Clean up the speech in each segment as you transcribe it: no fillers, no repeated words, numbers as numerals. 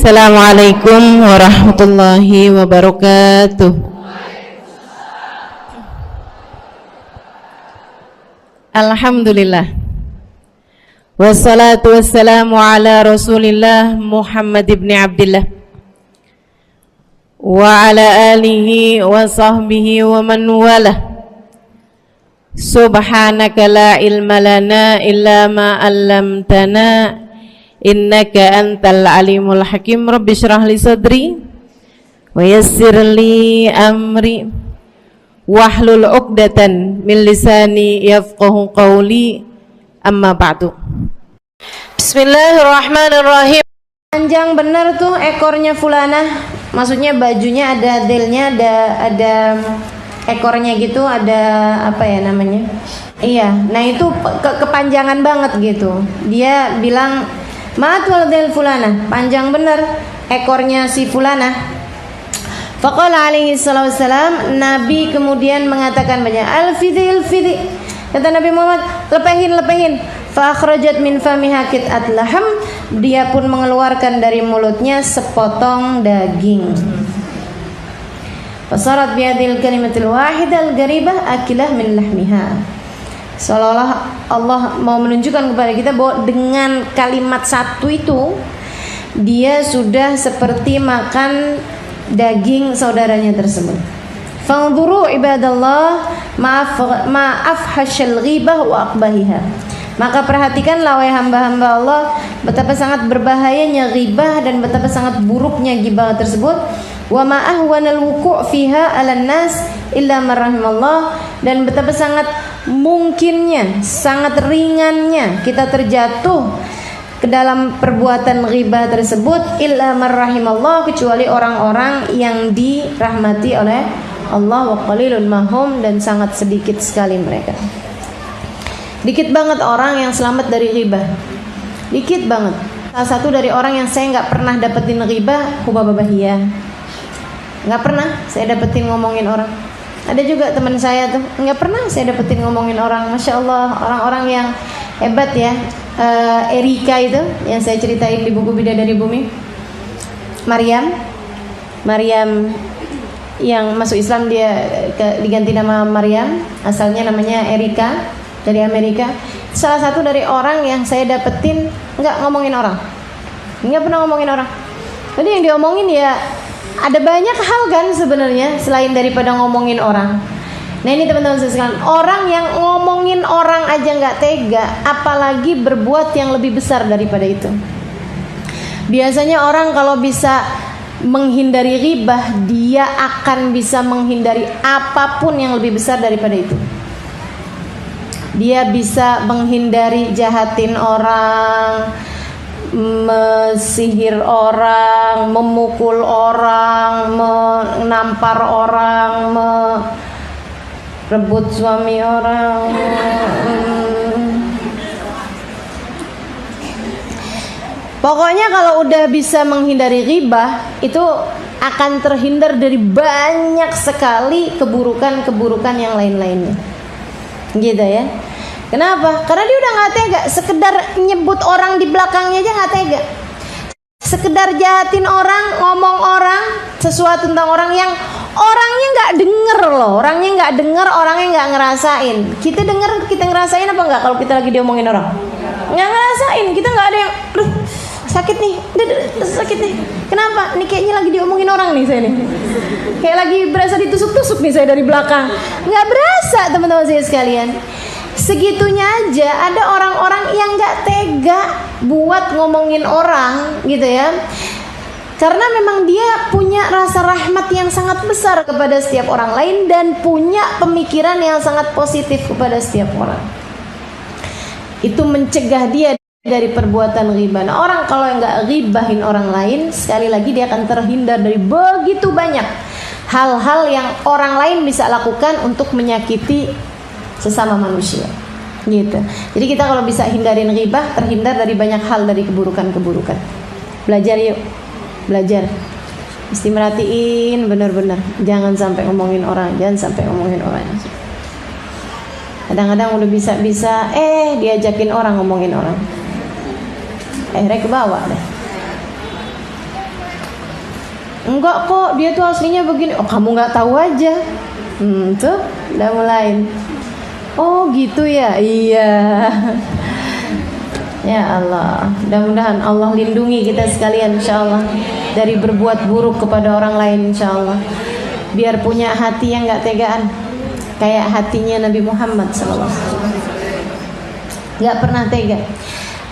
Assalamualaikum warahmatullahi wabarakatuh. Alhamdulillah. Wassalatu wassalamu ala Rasulillah Muhammad ibn Abdillah wa ala alihi wa sahbihi wa man walah. Subhanaka la ilma lana illa ma 'allamtana innaka antal alimul hakim. Rabbi syrah li sadri wa yassir li amri wahlul 'uqdatan min lisani yafqahu qawli, amma ba'du. Bismillahirrahmanirrahim. Panjang bener tuh ekornya fulanah, maksudnya bajunya ada delnya, ada ekornya gitu, ada apa ya namanya, iya, nah itu kepanjangan banget gitu. Dia bilang matul del fulana, panjang bener ekornya si fulana. Faqala alaihi salatu wassalam, Nabi kemudian mengatakan banyak al-fidi, kata Nabi Muhammad, lepehin. Fa akhrajat min famiha qit'at laham, dia pun mengeluarkan dari mulutnya sepotong daging. Fasarat biadil kalimatil wahidal garibah akilah min lahmiha. Seolah-olah Allah mau menunjukkan kepada kita bahwa dengan kalimat satu itu dia sudah seperti makan daging saudaranya tersebut. Fanzuru ibadallah ma'afhashal ghibah wa aqbahiha. Maka perhatikanlah wahai hamba-hamba Allah, betapa sangat berbahayanya ghibah dan betapa sangat buruknya ghibah tersebut. Wa ma ahwanal wuqu' fiha 'alan nas illa man rahimallah, dan betapa sangat mungkinnya, sangat ringannya kita terjatuh ke dalam perbuatan ghibah tersebut illa man rahimallah, kecuali orang-orang yang dirahmati oleh Allah. Wa qalilun mahum, dan sangat sedikit sekali mereka. Dikit banget orang yang selamat dari ghibah, dikit banget. Salah satu dari orang yang saya nggak pernah dapetin ghibah, hubababahiyah, nggak pernah saya dapetin ngomongin orang. Ada juga teman saya tuh nggak pernah saya dapetin ngomongin orang. Masya Allah, orang-orang yang hebat ya. Erika itu yang saya ceritain di buku Bidadari Bumi, Maryam yang masuk Islam, dia diganti nama Maryam, asalnya namanya Erika, dari Amerika. Salah satu dari orang yang saya dapetin nggak ngomongin orang, nggak pernah ngomongin orang. Jadi yang diomongin ya ada banyak hal kan sebenarnya selain daripada ngomongin orang. Nah ini teman-teman sekalian, orang yang ngomongin orang aja nggak tega, apalagi berbuat yang lebih besar daripada itu. Biasanya orang kalau bisa menghindari ghibah, dia akan bisa menghindari apapun yang lebih besar daripada itu. Dia bisa menghindari jahatin orang, mesihir orang, memukul orang, menampar orang, merebut suami orang. Pokoknya kalau udah bisa menghindari ghibah, itu akan terhindar dari banyak sekali keburukan-keburukan yang lain-lainnya. Gitu ya. Kenapa? Karena dia udah gak tega. Sekedar nyebut orang di belakangnya aja gak tega. Sekedar jahatin orang, ngomong orang, sesuatu tentang orang yang orangnya gak denger loh. Orangnya gak denger, orangnya gak ngerasain. Kita denger, kita ngerasain apa gak kalau kita lagi diomongin orang? Gak ngerasain. Kita gak ada yang sakit nih, sakit nih. Kenapa? Nih kayaknya lagi diomongin orang nih saya nih. Kayak lagi berasa ditusuk-tusuk nih saya dari belakang. Gak berasa teman-teman saya sekalian. Segitunya aja ada orang-orang yang gak tega buat ngomongin orang gitu ya. Karena memang dia punya rasa rahmat yang sangat besar kepada setiap orang lain dan punya pemikiran yang sangat positif kepada setiap orang. Itu mencegah dia dari perbuatan ghibah. Nah, orang kalau nggak ghibahin orang lain, sekali lagi dia akan terhindar dari begitu banyak hal-hal yang orang lain bisa lakukan untuk menyakiti sesama manusia. Gitu. Jadi kita kalau bisa hindarin ghibah, terhindar dari banyak hal, dari keburukan-keburukan. Belajar yuk, belajar. Mesti merhatiin benar-benar. Jangan sampai ngomongin orang, jangan sampai ngomongin orang. Kadang-kadang udah bisa-bisa, diajakin orang ngomongin orang. Akhirnya ke bawah deh. Enggak kok, dia tuh aslinya begini. Oh, kamu nggak tahu aja. Tuh udah mulai. Oh gitu ya. Iya. Ya Allah, mudah-mudahan Allah lindungi kita sekalian insyaallah dari berbuat buruk kepada orang lain insyaallah. Biar punya hati yang gak tegaan kayak hatinya Nabi Muhammad SAW. Gak pernah tega.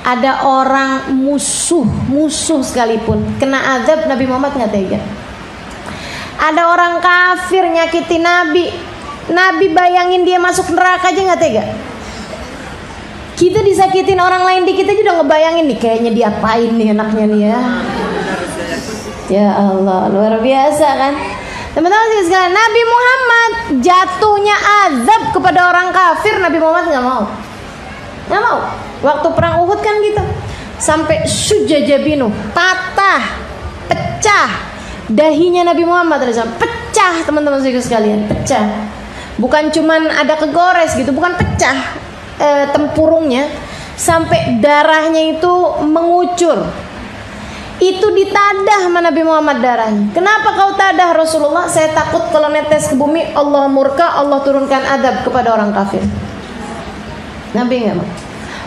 Ada orang musuh sekalipun kena azab, Nabi Muhammad gak tega. Ada orang kafir nyakiti Nabi bayangin dia masuk neraka aja gak tega. Kita disakitin orang lain dikit aja udah ngebayangin nih kayaknya diapain nih anaknya nih ya. Ya Allah, luar biasa kan. Teman-teman sekalian, Nabi Muhammad jatuhnya azab kepada orang kafir, Nabi Muhammad nggak mau. Waktu perang Uhud kan gitu, sampai sujajabinu, patah, pecah dahinya Nabi Muhammad pecah, teman-teman sekalian, pecah. Bukan cuman ada kegores gitu, bukan pecah. Tempurungnya sampai darahnya itu mengucur. Itu ditadah sama Nabi Muhammad darahnya. Kenapa kau tadah Rasulullah? Saya takut kalau netes ke bumi Allah murka, Allah turunkan adab kepada orang kafir. Nabi enggak mau.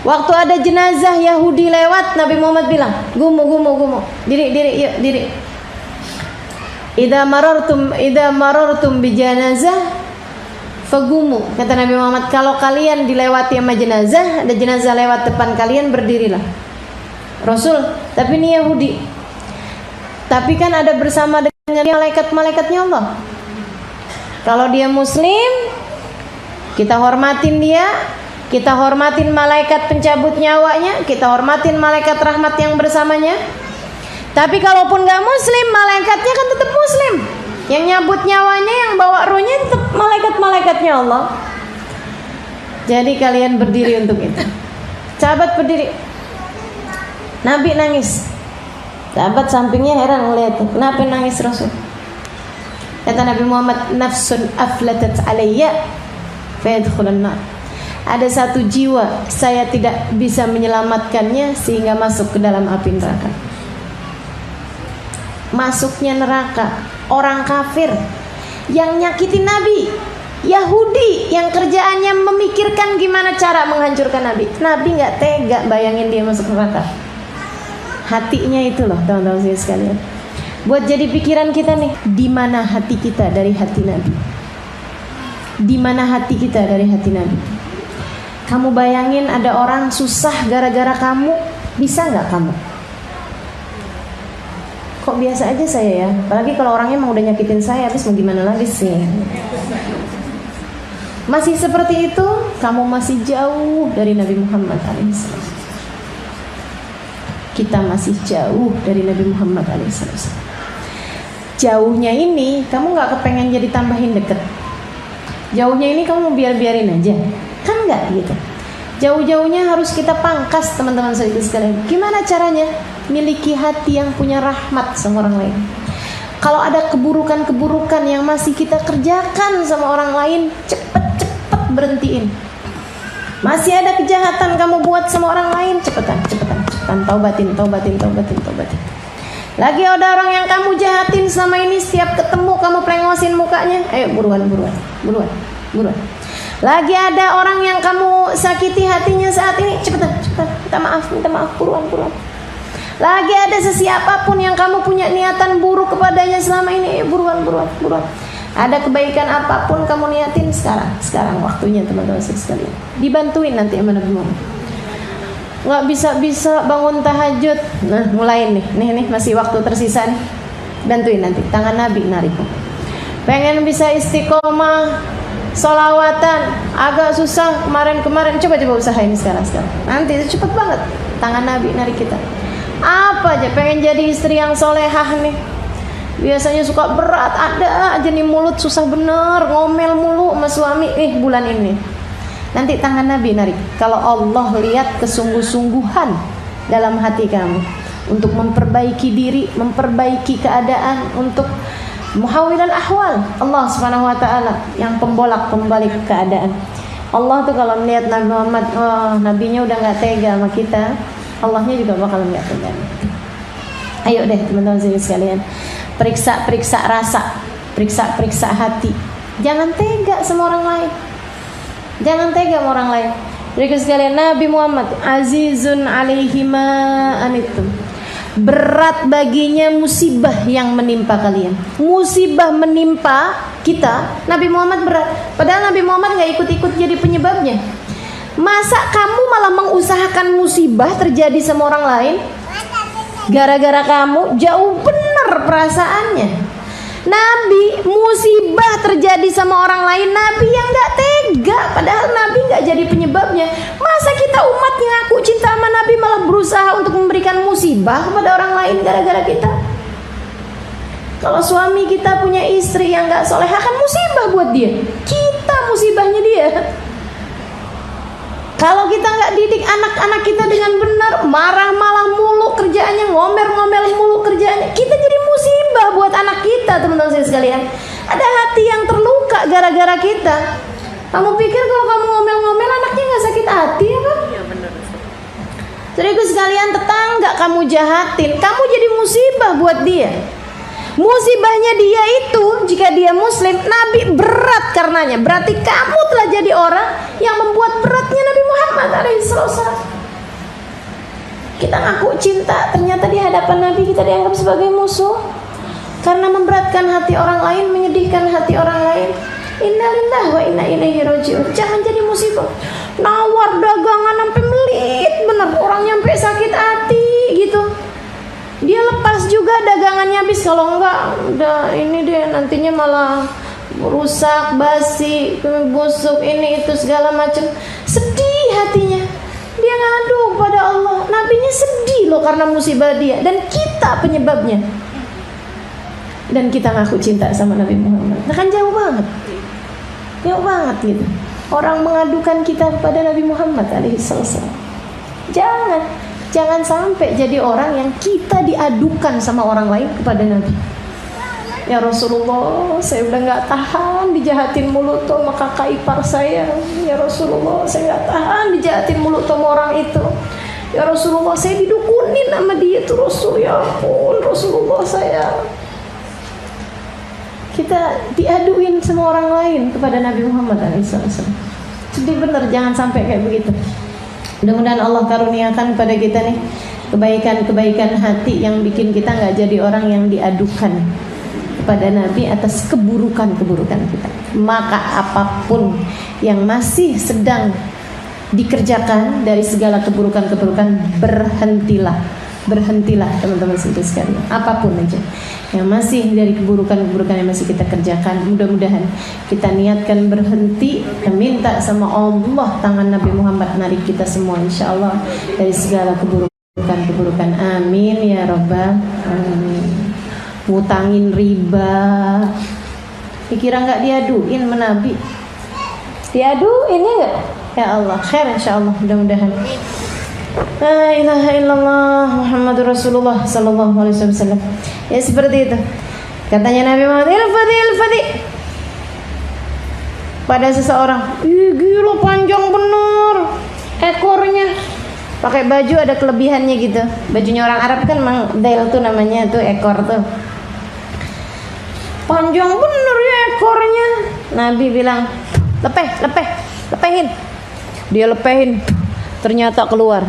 Waktu ada jenazah Yahudi lewat, Nabi Muhammad bilang, gumu. Diri, yuk, diri. Idza marartum bi janazah fagumu, kata Nabi Muhammad, kalau kalian dilewati sama jenazah, ada jenazah lewat depan kalian, berdirilah. Rasul, tapi ini Yahudi. Tapi kan ada bersama dengan malaikat-malaikatnya Allah. Kalau dia muslim, kita hormatin dia, kita hormatin malaikat pencabut nyawanya, kita hormatin malaikat rahmat yang bersamanya. Tapi kalaupun gak muslim, malaikatnya kan tetap muslim. Yang nyabut nyawanya, yang bawa ruhnya tetap malaikat-malaikatnya Allah. Jadi kalian berdiri untuk itu. Sahabat berdiri. Nabi nangis. Sahabat sampingnya heran ngeliat, kenapa nangis Rasul? Kata Nabi Muhammad, nafsun aflatat alayya fayadkhulan nar. Ada satu jiwa, saya tidak bisa menyelamatkannya sehingga masuk ke dalam api neraka. Masuknya neraka orang kafir yang nyakitin Nabi, Yahudi yang kerjaannya memikirkan gimana cara menghancurkan Nabi. Nabi nggak tega bayangin dia masuk neraka. Hatinya itu loh teman-teman sekalian. Buat jadi pikiran kita nih, di mana hati kita dari hati Nabi? Di mana hati kita dari hati Nabi? Kamu bayangin ada orang susah gara-gara kamu, bisa nggak kamu? Kok biasa aja saya ya, apalagi kalau orangnya emang udah nyakitin saya, habis mau gimana lagi sih? Masih seperti itu, kamu masih jauh dari Nabi Muhammad SAW. Kita masih jauh dari Nabi Muhammad SAW. Jauhnya ini, kamu gak kepengen jadi tambahin deket. Jauhnya ini kamu biarin aja, kan gak gitu. Jauh-jauhnya harus kita pangkas teman-teman sekalian. Gimana caranya? Miliki hati yang punya rahmat sama orang lain. Kalau ada keburukan-keburukan yang masih kita kerjakan sama orang lain, cepet berhentiin. Masih ada kejahatan kamu buat sama orang lain, cepetan, taubatin. Lagi ada orang yang kamu jahatin selama ini, setiap ketemu kamu plengosin mukanya, ayo buruan. Lagi ada orang yang kamu sakiti hatinya saat ini, cepetan, minta maaf, buruan. Lagi ada sesiapapun yang kamu punya niatan buruk kepadanya selama ini, buruan. Ada kebaikan apapun kamu niatin sekarang waktunya teman-teman sekalian. Dibantuin nanti sama Nabi Muhammad. Nggak bisa bangun tahajud. Nah mulai nih masih waktu tersisa nih. Bantuin nanti, tangan Nabi narik. Pengen bisa istiqomah, sholawatan, agak susah kemarin. Coba usahain sekarang. Nanti itu cepet banget. Tangan Nabi narik kita. Apa aja pengen jadi istri yang solehah nih. Biasanya suka berat, ada aja nih mulut susah bener, ngomel mulu sama suami. Bulan ini nanti tangan Nabi narik. Kalau Allah lihat kesungguh-sungguhan dalam hati kamu untuk memperbaiki diri, memperbaiki keadaan, untuk muhawilal ahwal, Allah subhanahu wa ta'ala yang pembolak-pembalik keadaan. Allah tuh kalau melihat Nabi Muhammad, nabinya udah gak tega sama kita, Allahnya juga bakal gak tega. Ayo deh teman-teman sekalian, periksa rasa, periksa hati. Jangan tega sama orang lain. Jangan tega sama orang lain. Jadi sekalian, Nabi Muhammad azizun alaihi ma anittum. Berat baginya musibah yang menimpa kalian. Musibah menimpa kita, Nabi Muhammad berat. Padahal Nabi Muhammad gak ikut-ikut jadi penyebabnya. Masa kamu malah mengusahakan musibah terjadi sama orang lain? Gara-gara kamu, jauh bener perasaannya. Nabi musibah terjadi sama orang lain, Nabi yang gak tega. Padahal Nabi gak jadi penyebabnya. Masa kita umat yang ngaku cinta sama Nabi malah berusaha untuk memberikan musibah kepada orang lain gara-gara kita? Kalau suami kita punya istri yang gak solehah, kan musibah buat dia. Kita musibahnya dia. Kalau kita nggak didik anak-anak kita dengan benar, marah-malah mulu kerjaannya, ngomel-ngomel mulu kerjaannya, kita jadi musibah buat anak kita, teman-teman saya sekalian. Ada hati yang terluka gara-gara kita. Kamu pikir kalau kamu ngomel-ngomel anaknya nggak sakit hati ya kan? Iya benar. Saudaraku sekalian, tetangga kamu jahatin, kamu jadi musibah buat dia. Musibahnya dia itu, jika dia muslim, Nabi berat karenanya. Berarti kamu telah jadi orang yang membuat beratnya Nabi Muhammad SAW. Kita ngaku cinta, ternyata di hadapan Nabi kita dianggap sebagai musuh karena memberatkan hati orang lain, menyedihkan hati orang lain. Innalillahi wa inna ilaihi raji'un. Jangan jadi musibah. Nawar dagangan sampai melit, bener orang nyampe sakit hati gitu. Dia lepas juga dagangannya habis, kalau enggak udah ini deh nantinya malah rusak, basi, busuk, ini itu segala macam. Sedih hatinya. Dia ngadu pada Allah. Nabinya sedih loh karena musibah dia, dan kita penyebabnya. Dan kita ngaku cinta sama Nabi Muhammad. Nah kan jauh banget. Jauh banget gitu. Orang mengadukan kita kepada Nabi Muhammad alaihissalam. Jangan sampai jadi orang yang kita diadukan sama orang lain kepada Nabi. Ya Rasulullah, saya udah gak tahan dijahatin mulut sama kakak ipar saya. Ya Rasulullah, saya gak tahan dijahatin mulut sama orang itu. Ya Rasulullah, saya didukunin sama dia tuh Rasul. Ya ampun Rasulullah, saya. Kita diaduin sama orang lain kepada Nabi Muhammad SAW. Sedih bener, jangan sampai kayak begitu. Mudah-mudahan Allah karuniakan pada kita nih kebaikan-kebaikan hati yang bikin kita nggak jadi orang yang diadukan kepada Nabi atas keburukan-keburukan kita. Maka apapun yang masih sedang dikerjakan dari segala keburukan-keburukan, berhentilah teman-teman sekalian. Apapun aja yang masih dari keburukan-keburukan yang masih kita kerjakan, mudah-mudahan kita niatkan berhenti dan minta sama Allah tangan Nabi Muhammad narik kita semua insyaallah dari segala keburukan-keburukan. Amin ya rabbal alamin. Ngutangin riba, dikira nggak diaduin sama Nabi? Diaduin ya nggak? Ya Allah, khair insyaallah, mudah-mudahan. La ilaha illallah Muhammadur Rasulullah sallallahu alaihi wasallam. Ya seperti itu. Katanya Nabi Muhammad, ilfadi pada seseorang, gila panjang bener ekornya. Pakai baju ada kelebihannya gitu. Bajunya orang Arab kan memang dail tuh namanya tuh ekor tuh. Panjang bener ya ekornya. Nabi bilang, lepehin. Dia lepehin. Ternyata keluar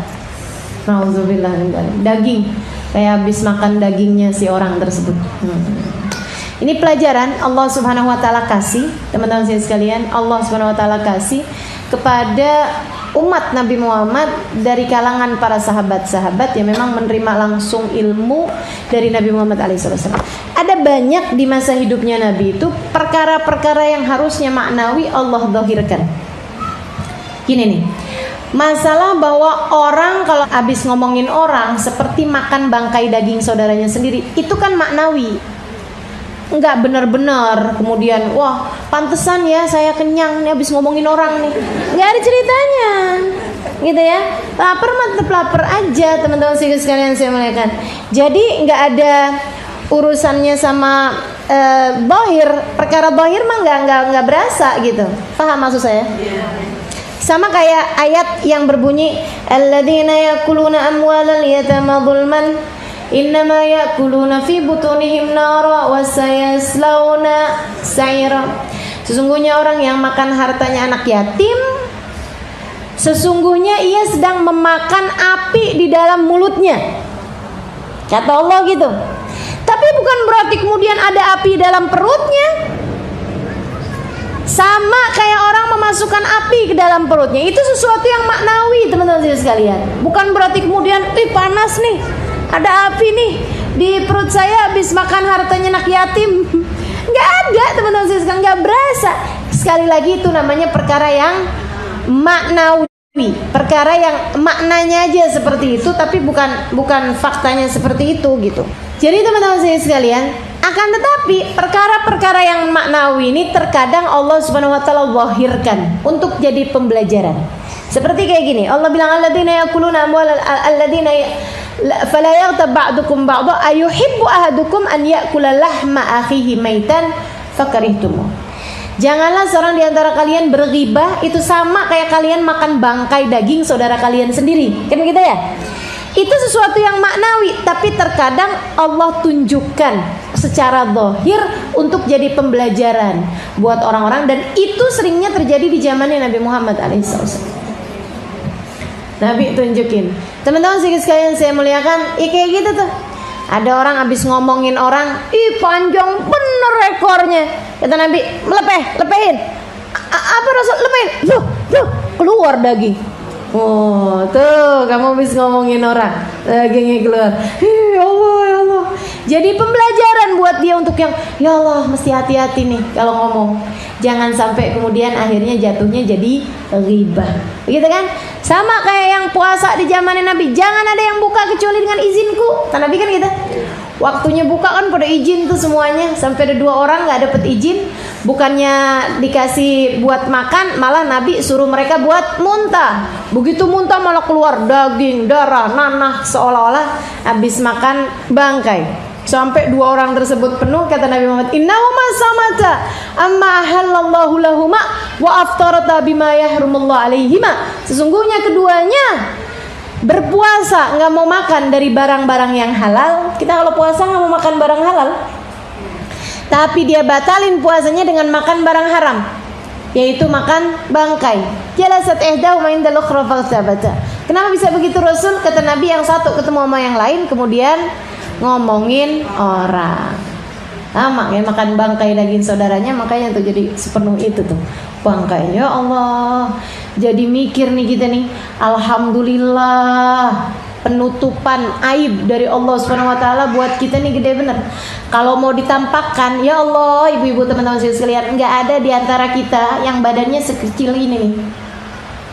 nauzubillah daging, kayak habis makan dagingnya si orang tersebut. Ini pelajaran Allah Subhanahu wa taala kasih, teman-teman sekalian, Allah Subhanahu wa taala kasih kepada umat Nabi Muhammad dari kalangan para sahabat-sahabat yang memang menerima langsung ilmu dari Nabi Muhammad SAW. Ada banyak di masa hidupnya Nabi itu perkara-perkara yang harusnya maknawi Allah zahirkan. Gini nih, masalah bahwa orang kalau habis ngomongin orang seperti makan bangkai daging saudaranya sendiri, itu kan maknawi, nggak benar-benar. Kemudian wah pantesan ya saya kenyang nih habis ngomongin orang nih, nggak ada ceritanya gitu ya. Lapar mah tetap lapar aja teman-teman sekalian saya muliakan. Jadi nggak ada urusannya sama bahir, perkara bahir mah nggak berasa gitu. Paham maksud saya? Sama kayak ayat yang berbunyi alladzina yakuluna amwalal yatama zulman Innama ya'kuluna fi butunihim nara wa sayaslawna sa'ira. Sesungguhnya orang yang makan hartanya anak yatim, sesungguhnya ia sedang memakan api di dalam mulutnya. Kata Allah gitu. Tapi bukan berarti kemudian ada api dalam perutnya. Sama kayak orang memasukkan api ke dalam perutnya. Itu sesuatu yang maknawi, teman-teman sekalian. Bukan berarti kemudian, panas nih, ada api nih di perut saya habis makan hartanya anak yatim. Nggak ada, teman-teman sekalian, nggak berasa. Sekali lagi itu namanya perkara yang maknawi. Perkara yang maknanya aja seperti itu, tapi bukan faktanya seperti itu gitu. Jadi teman-teman sekalian, akan tetapi perkara-perkara yang maknawi ini terkadang Allah Subhanahu wa taala zahirkan untuk jadi pembelajaran. Seperti kayak gini, Allah bilang alladzina yakuluna amwal alladzina fala yaghtab ba'dukum ba'dha ayuhibbu ahadukum an ya'kula lahma akhihi maitan fakarihtum. Janganlah seorang di antara kalian berghibah, itu sama kayak kalian makan bangkai daging saudara kalian sendiri. Kan begitu ya? Itu sesuatu yang maknawi, tapi terkadang Allah tunjukkan secara zahir untuk jadi pembelajaran buat orang-orang, dan itu seringnya terjadi di zamannya Nabi Muhammad alaihissalam. Nabi tunjukin. Teman-teman sekalian saya muliakan, kayak gitu tuh. Ada orang habis ngomongin orang, panjang bener ekornya. Kata Nabi, lepehin. Apa Rasul? Lepehin. Loh, keluar daging. Oh, tuh kamu habis ngomongin orang, dagingnya keluar. Ya Allah. Jadi pembelajaran buat dia untuk yang, ya Allah, mesti hati-hati nih kalau ngomong. Jangan sampai kemudian akhirnya jatuhnya jadi ghibah. Begitu kan? Sama kayak yang puasa di zaman Nabi, jangan ada yang buka kecuali dengan izinku. Nabi kan gitu. Waktunya buka kan pada izin tuh semuanya. Sampai ada 2 orang nggak dapet izin, bukannya dikasih buat makan, malah Nabi suruh mereka buat muntah. Begitu muntah malah keluar daging, darah, nanah, seolah-olah habis makan bangkai. Sampai 2 orang tersebut penuh, kata Nabi Muhammad, innahuma samata amma ahallallahu lahuma wa aftarata bima yahrumullah alaihima. Sesungguhnya keduanya berpuasa, nggak mau makan dari barang-barang yang halal. Kita kalau puasa nggak mau makan barang halal, tapi dia batalin puasanya dengan makan barang haram, yaitu makan bangkai. Jalasat ihdahuma indal ukhra faghtabata. Kenapa bisa begitu Rasul? Kata Nabi, yang satu ketemu sama yang lain kemudian ngomongin orang. Makanya makan bangkai daging saudaranya, makanya tuh jadi sepenuh itu tuh bangkai. Ya Allah, jadi mikir nih kita nih, alhamdulillah penutupan aib dari Allah Subhanahu wa taala buat kita nih gede bener. Kalau mau ditampakkan, ya Allah, ibu-ibu teman-teman sekalian, enggak ada di antara kita yang badannya sekecil ini nih.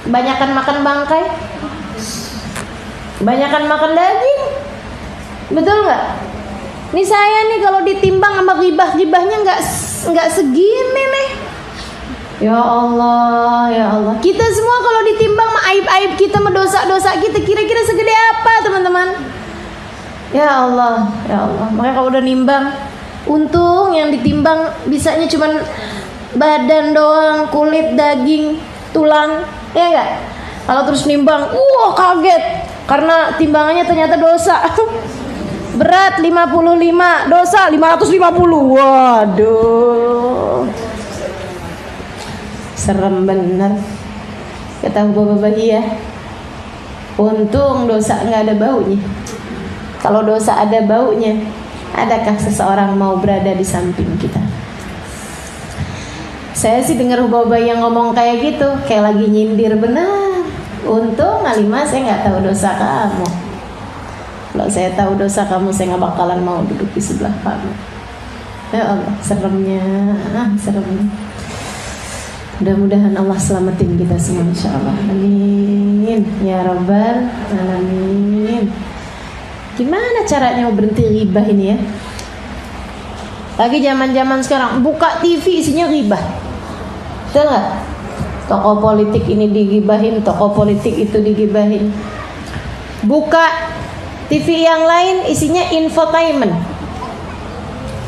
Kebanyakan makan bangkai, kebanyakan makan daging. Betul nggak? Nih saya nih kalau ditimbang sama ghibah-ghibahnya nggak segini nih. Ya Allah, ya Allah. Kita semua kalau ditimbang sama aib-aib kita, sama dosa-dosa kita, kira-kira segede apa, teman-teman? Ya Allah, ya Allah. Makanya kalau udah nimbang, untung yang ditimbang bisanya cuman badan doang, kulit, daging, tulang, ya enggak? Kalau terus nimbang, kaget karena timbangannya ternyata dosa. Berat 55, dosa 550. Waduh, serem bener. Kata Bapak ya, untung dosa nggak ada baunya. Kalau dosa ada baunya, adakah seseorang mau berada di samping kita? Saya sih dengar Bapak yang ngomong kayak gitu, kayak lagi nyindir benar. Untung Alimah saya nggak tahu dosa kamu. Kalau saya tahu dosa kamu, saya nggak bakalan mau duduk di sebelah kamu. Ya Allah, seremnya, seremnya. Mudah-mudahan Allah selamatin kita semua, insyaallah. Amin ya rabbal alamin. Gimana caranya mau berhenti ghibah ini ya? Lagi zaman-zaman sekarang, buka TV isinya ghibah. Betul nggak? Tokoh politik ini digibahin, tokoh politik itu digibahin. Buka TV yang lain isinya infotainment,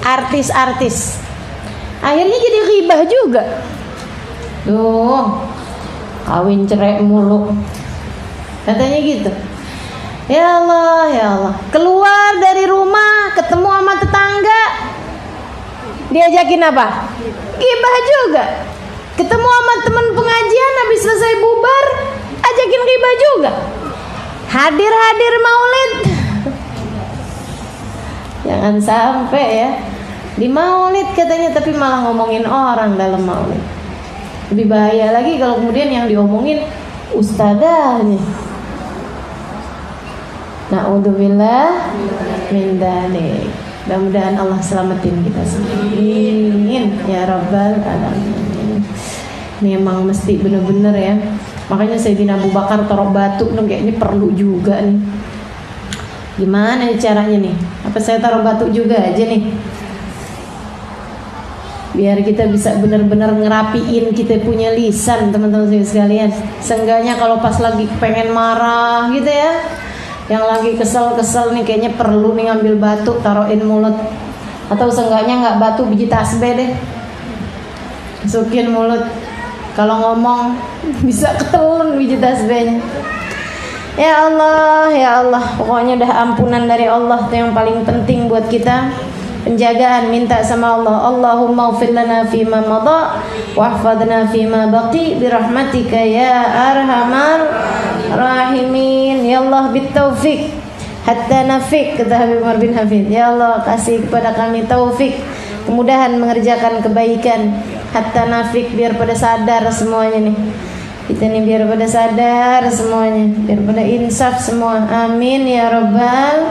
artis-artis. Akhirnya jadi ghibah juga. Tuh, kawin cerai mulu, katanya gitu. Ya Allah, ya Allah. Keluar dari rumah, ketemu sama tetangga, diajakin apa? Gibah juga. Ketemu sama teman pengajian, habis selesai bubar, ajakin gibah juga. Hadir maulid. Jangan sampai ya. Di maulid katanya, tapi malah ngomongin orang dalam maulid. Lebih bahaya lagi kalau kemudian yang diomongin ustadzahnya. Na'udzubillah min dzalik. Mudah-mudahan Allah selamatin kita semua. Amin ya rabbal alamin. Ini emang mesti bener-bener ya. Makanya Sayyidina Abu Bakar taruh batu kayaknya perlu juga nih. Gimana caranya nih? Apa saya taruh batu juga aja nih? Biar kita bisa benar-benar ngerapiin kita punya lisan, teman-teman sekalian. Seenggaknya kalau pas lagi pengen marah gitu ya, yang lagi kesel-kesel nih, kayaknya perlu nih ngambil batu taruhin mulut. Atau seenggaknya nggak batu, biji tasbih deh, masukin mulut. Kalau ngomong bisa ketelan biji tasbihnya. Ya Allah, ya Allah, pokoknya udah ampunan dari Allah itu yang paling penting buat kita. Penjagaan, minta sama Allah. Allahumma ufir lana fima madha wahfadna fima baqi birahmatika ya arhamar rahimin. Ya Allah bitaufiq hatta nafiq, kata Habib Umar bin Hafid. Ya Allah kasih kepada kami taufik, kemudahan mengerjakan kebaikan, hatta nafiq, biar pada sadar semuanya nih. Kita nih biar pada sadar semuanya, biar pada insaf semua. Amin ya rabbal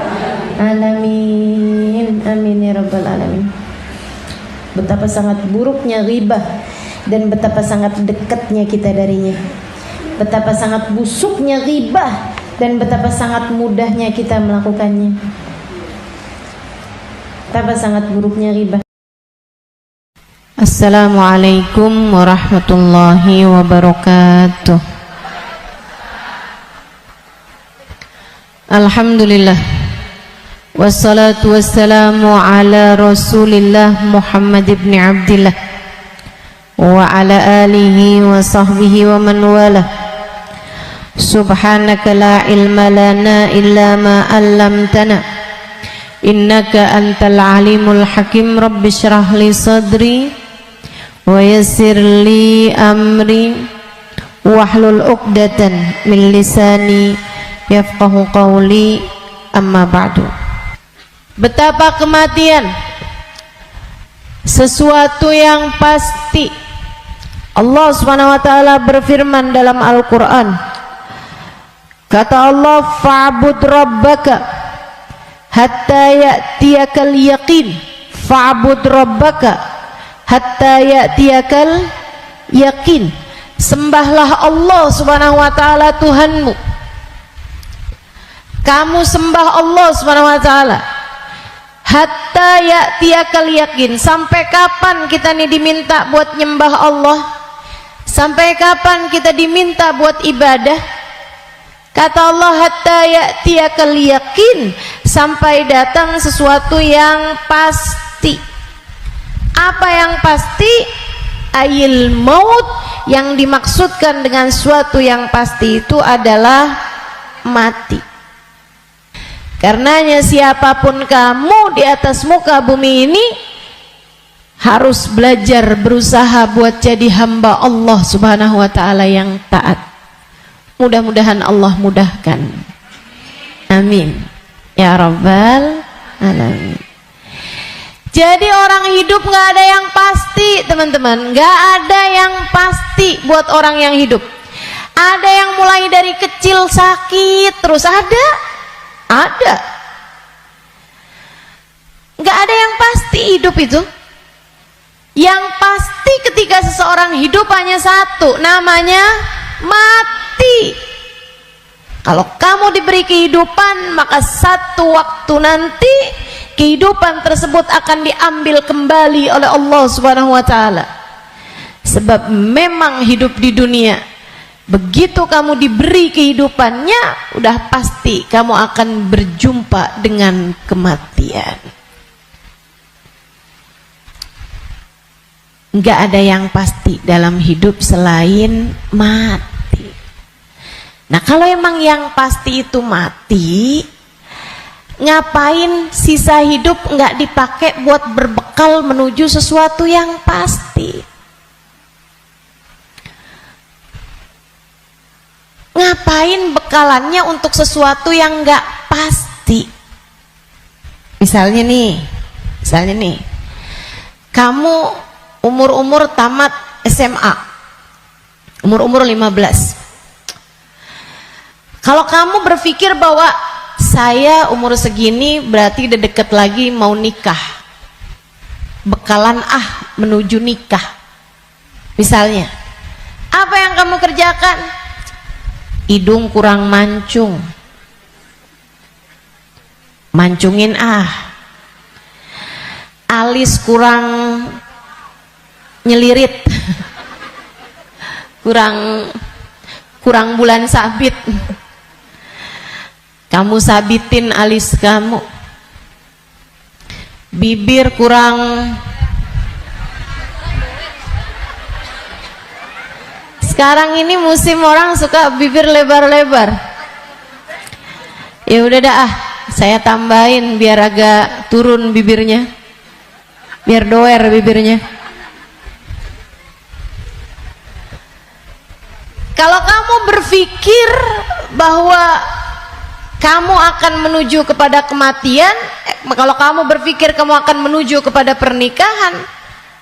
alamin. Amin ya rabbal alamin. Betapa sangat buruknya ghibah dan betapa sangat dekatnya kita darinya. Betapa sangat busuknya ghibah dan betapa sangat mudahnya kita melakukannya. Betapa sangat buruknya ghibah. Assalamualaikum warahmatullahi wabarakatuh. Alhamdulillah, wassalatu wassalamu ala Rasulillah Muhammad ibn Abdillah wa ala alihi wa sahbihi wa man wala. Subhanaka la ilma lana illa ma 'allamtana, innaka antal alimul hakim. Rabbi shrah li sadri wa yassir li amri wahlul 'uqdatan min lisani yafqahu qawli. Amma ba'du. Betapa kematian sesuatu yang pasti. Allah Subhanahu wa taala berfirman dalam Al-Qur'an. Kata Allah, fa'bud rabbaka hatta ya'tiyakal yaqin. Fa'bud rabbaka hatta ya'tiyakal yaqin. Sembahlah Allah Subhanahu wa taala Tuhanmu. Kamu sembah Allah Subhanahu wa taala hatta ya'tiyakal yaqin. Sampai kapan kita nih diminta buat nyembah Allah? Sampai kapan kita diminta buat ibadah? Kata Allah, hatta ya'tiyakal yaqin, sampai datang sesuatu yang pasti. Apa yang pasti? Ayil maut. Yang dimaksudkan dengan suatu yang pasti itu adalah mati. Karenanya siapapun kamu di atas muka bumi ini harus belajar berusaha buat jadi hamba Allah Subhanahu wa taala yang taat. Mudah-mudahan Allah mudahkan. Amin ya rabbal alamin. Jadi orang hidup gak ada yang pasti, teman-teman. Gak ada yang pasti buat orang yang hidup. Ada yang mulai dari kecil sakit terus, ada. Gak ada yang pasti hidup itu. Yang pasti ketika seseorang hidup hanya satu, namanya mati. Kalau kamu diberi kehidupan, maka satu waktu nanti kehidupan tersebut akan diambil kembali oleh Allah Subhanahu wa taala. Sebab memang hidup di dunia, begitu kamu diberi kehidupannya, udah pasti kamu akan berjumpa dengan kematian. Enggak ada yang pasti dalam hidup selain mati. Nah kalau emang yang pasti itu mati, ngapain sisa hidup nggak dipakai buat berbekal menuju sesuatu yang pasti? Ngapain bekalannya untuk sesuatu yang nggak pasti? Misalnya nih, kamu umur tamat SMA, umur 15. Kalau kamu berpikir bahwa saya umur segini berarti udah deket lagi mau nikah, bekalan menuju nikah, misalnya, apa yang kamu kerjakan? Hidung kurang mancung, mancungin alis kurang nyelirit, kurang bulan sabit, kamu sabitin alis kamu. Bibir kurang sekarang ini musim orang suka bibir lebar-lebar. Ya udah dah saya tambahin biar agak turun bibirnya, biar doer bibirnya. Kalau kamu berpikir bahwa kamu akan menuju kepada kematian, kalau kamu berpikir kamu akan menuju kepada pernikahan,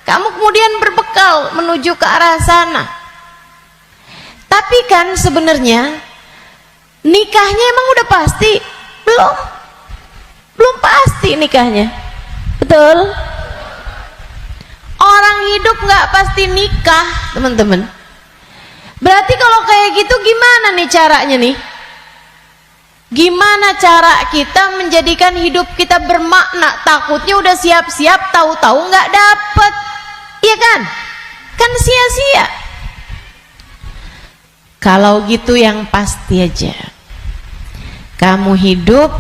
kamu kemudian berbekal menuju ke arah sana. Tapi kan sebenarnya nikahnya emang udah pasti? Belum pasti nikahnya, betul? Orang hidup nggak pasti nikah, teman-teman. Berarti kalau kayak gitu gimana nih caranya nih? Gimana cara kita menjadikan hidup kita bermakna? Takutnya udah siap-siap, tahu-tahu nggak dapet, iya kan? Kan sia-sia. Kalau gitu yang pasti aja, kamu hidup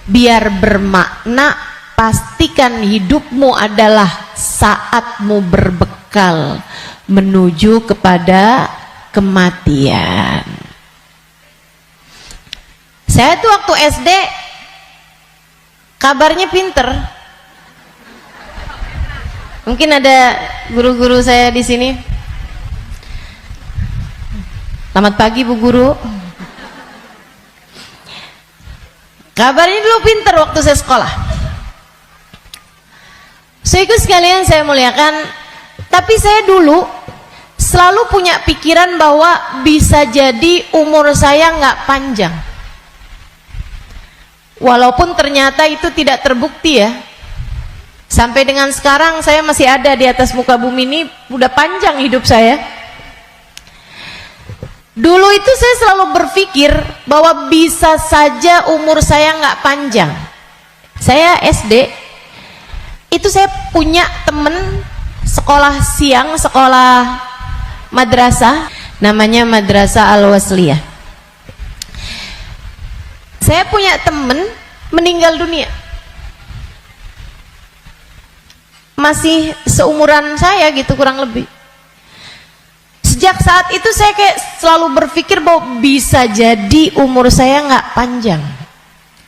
biar bermakna, pastikan hidupmu adalah saatmu berbekal menuju kepada kematian. Saya tuh waktu SD kabarnya pinter. Mungkin ada guru-guru saya di sini. Selamat pagi Bu Guru. Kabarnya dulu pinter waktu saya sekolah. Saudaraku sekalian saya muliakan, tapi saya dulu selalu punya pikiran bahwa bisa jadi umur saya nggak panjang. Walaupun ternyata itu tidak terbukti ya. Sampai dengan sekarang saya masih ada di atas muka bumi ini, udah panjang hidup saya. Dulu itu saya selalu berpikir bahwa bisa saja umur saya nggak panjang. Saya SD, itu saya punya temen sekolah siang, sekolah madrasah, namanya Madrasah Al-Wasliyah. Saya punya temen meninggal dunia, masih seumuran saya gitu kurang lebih. Sejak saat itu saya kayak selalu berpikir bahwa bisa jadi umur saya nggak panjang,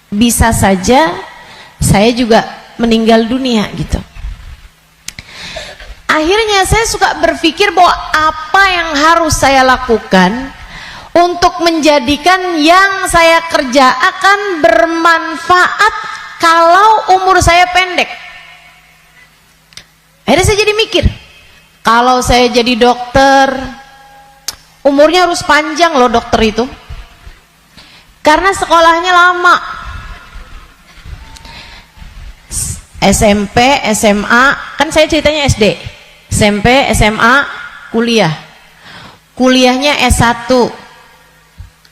bisa saja saya juga meninggal dunia gitu. Akhirnya saya suka berpikir bahwa apa yang harus saya lakukan untuk menjadikan yang saya kerja akan bermanfaat kalau umur saya pendek. Akhirnya saya jadi mikir, kalau saya jadi dokter, umurnya harus panjang loh dokter itu, karena sekolahnya lama. SMP, SMA, kan saya ceritanya SD, SMP, SMA, kuliah. Kuliahnya S1,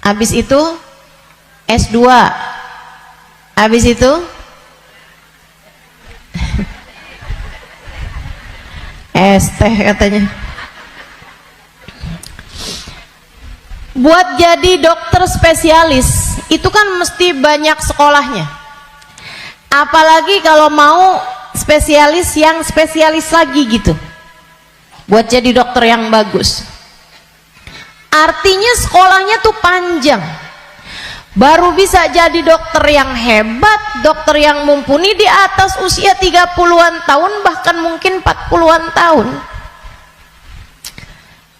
habis itu S2, habis itu ST katanya. Buat jadi dokter spesialis itu kan mesti banyak sekolahnya, apalagi kalau mau spesialis yang spesialis lagi gitu, buat jadi dokter yang bagus. Artinya sekolahnya tuh panjang. Baru bisa jadi dokter yang hebat, dokter yang mumpuni di atas usia 30-an tahun, bahkan mungkin 40-an tahun.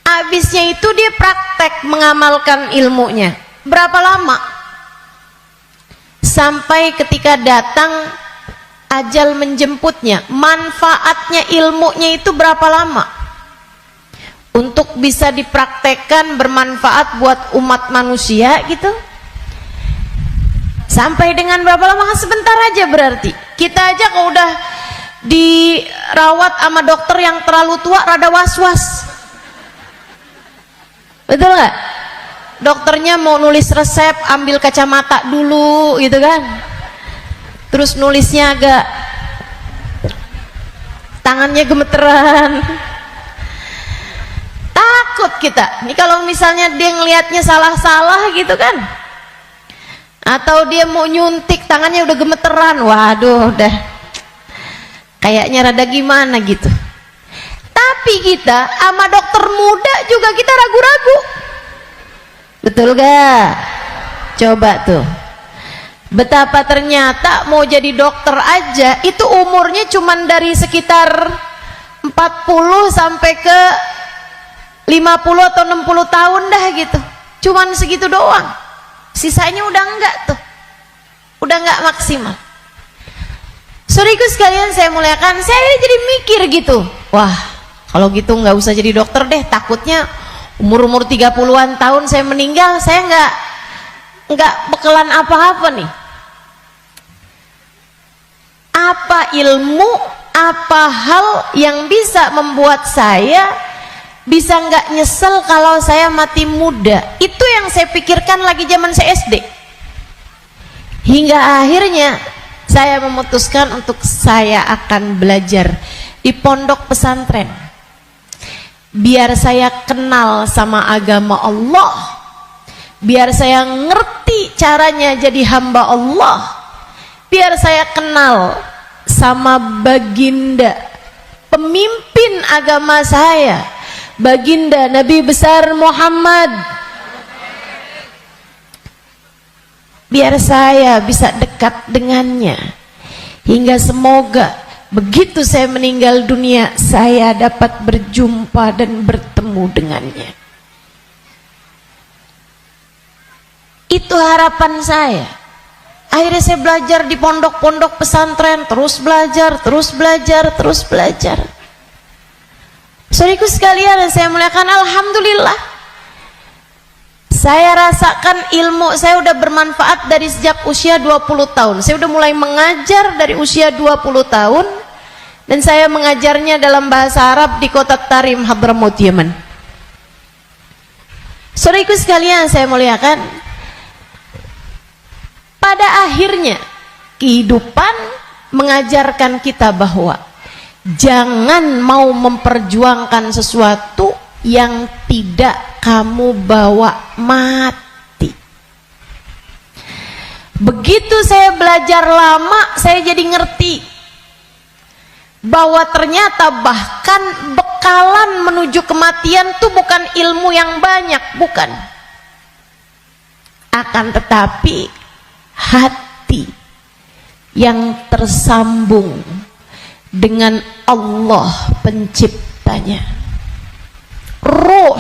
Habisnya itu dia praktek mengamalkan ilmunya. Berapa lama? Sampai ketika datang ajal menjemputnya. Manfaatnya ilmunya itu berapa lama? Untuk bisa dipraktekkan bermanfaat buat umat manusia gitu. Sampai dengan berapa lama? Sebentar aja berarti. Kita aja kalau udah dirawat sama dokter yang terlalu tua rada was-was. Betul nggak? Dokternya mau nulis resep, ambil kacamata dulu gitu kan. Terus nulisnya agak tangannya gemeteran. Takut kita. Ini kalau misalnya dia ngelihatnya salah-salah gitu kan. Atau dia mau nyuntik tangannya udah gemeteran. Waduh, udah kayaknya rada gimana gitu. Tapi kita sama dokter muda juga kita ragu-ragu. Betul gak? Coba tuh. Betapa ternyata mau jadi dokter aja itu umurnya cuman dari sekitar 40 sampai ke 50 atau 60 tahun dah gitu. Cuman segitu doang. Sisanya udah enggak tuh. Udah enggak maksimal. Saudaraku sekalian saya muliakan, saya jadi mikir gitu. Wah, kalau gitu enggak usah jadi dokter deh, takutnya umur-umur 30-an tahun saya meninggal, saya enggak bekalan apa-apa nih. Apa ilmu, apa hal yang bisa membuat saya bisa nggak nyesel kalau saya mati muda? Itu yang saya pikirkan lagi zaman saya SD. Hingga akhirnya saya memutuskan untuk saya akan belajar di pondok pesantren. Biar saya kenal sama agama Allah. Biar saya ngerti caranya jadi hamba Allah. Biar saya kenal sama baginda pemimpin agama saya, baginda Nabi besar Muhammad. Biar saya bisa dekat dengannya, hingga semoga begitu saya meninggal dunia saya dapat berjumpa dan bertemu dengannya. Itu harapan saya. Akhirnya saya belajar di pondok-pondok pesantren, terus belajar, terus belajar, terus belajar. Saudaraku sekalian, saya muliakan, alhamdulillah. Saya rasakan ilmu saya udah bermanfaat dari sejak usia 20 tahun. Saya udah mulai mengajar dari usia 20 tahun dan saya mengajarnya dalam bahasa Arab di kota Tarim, Hadramaut, Yaman. Saudaraku sekalian, saya muliakan. Pada akhirnya kehidupan mengajarkan kita bahwa jangan mau memperjuangkan sesuatu yang tidak kamu bawa mati. Begitu saya belajar lama, saya jadi ngerti bahwa ternyata bahkan bekalan menuju kematian itu bukan ilmu yang banyak, bukan. Akan tetapi hati yang tersambung dengan Allah penciptanya, ruh.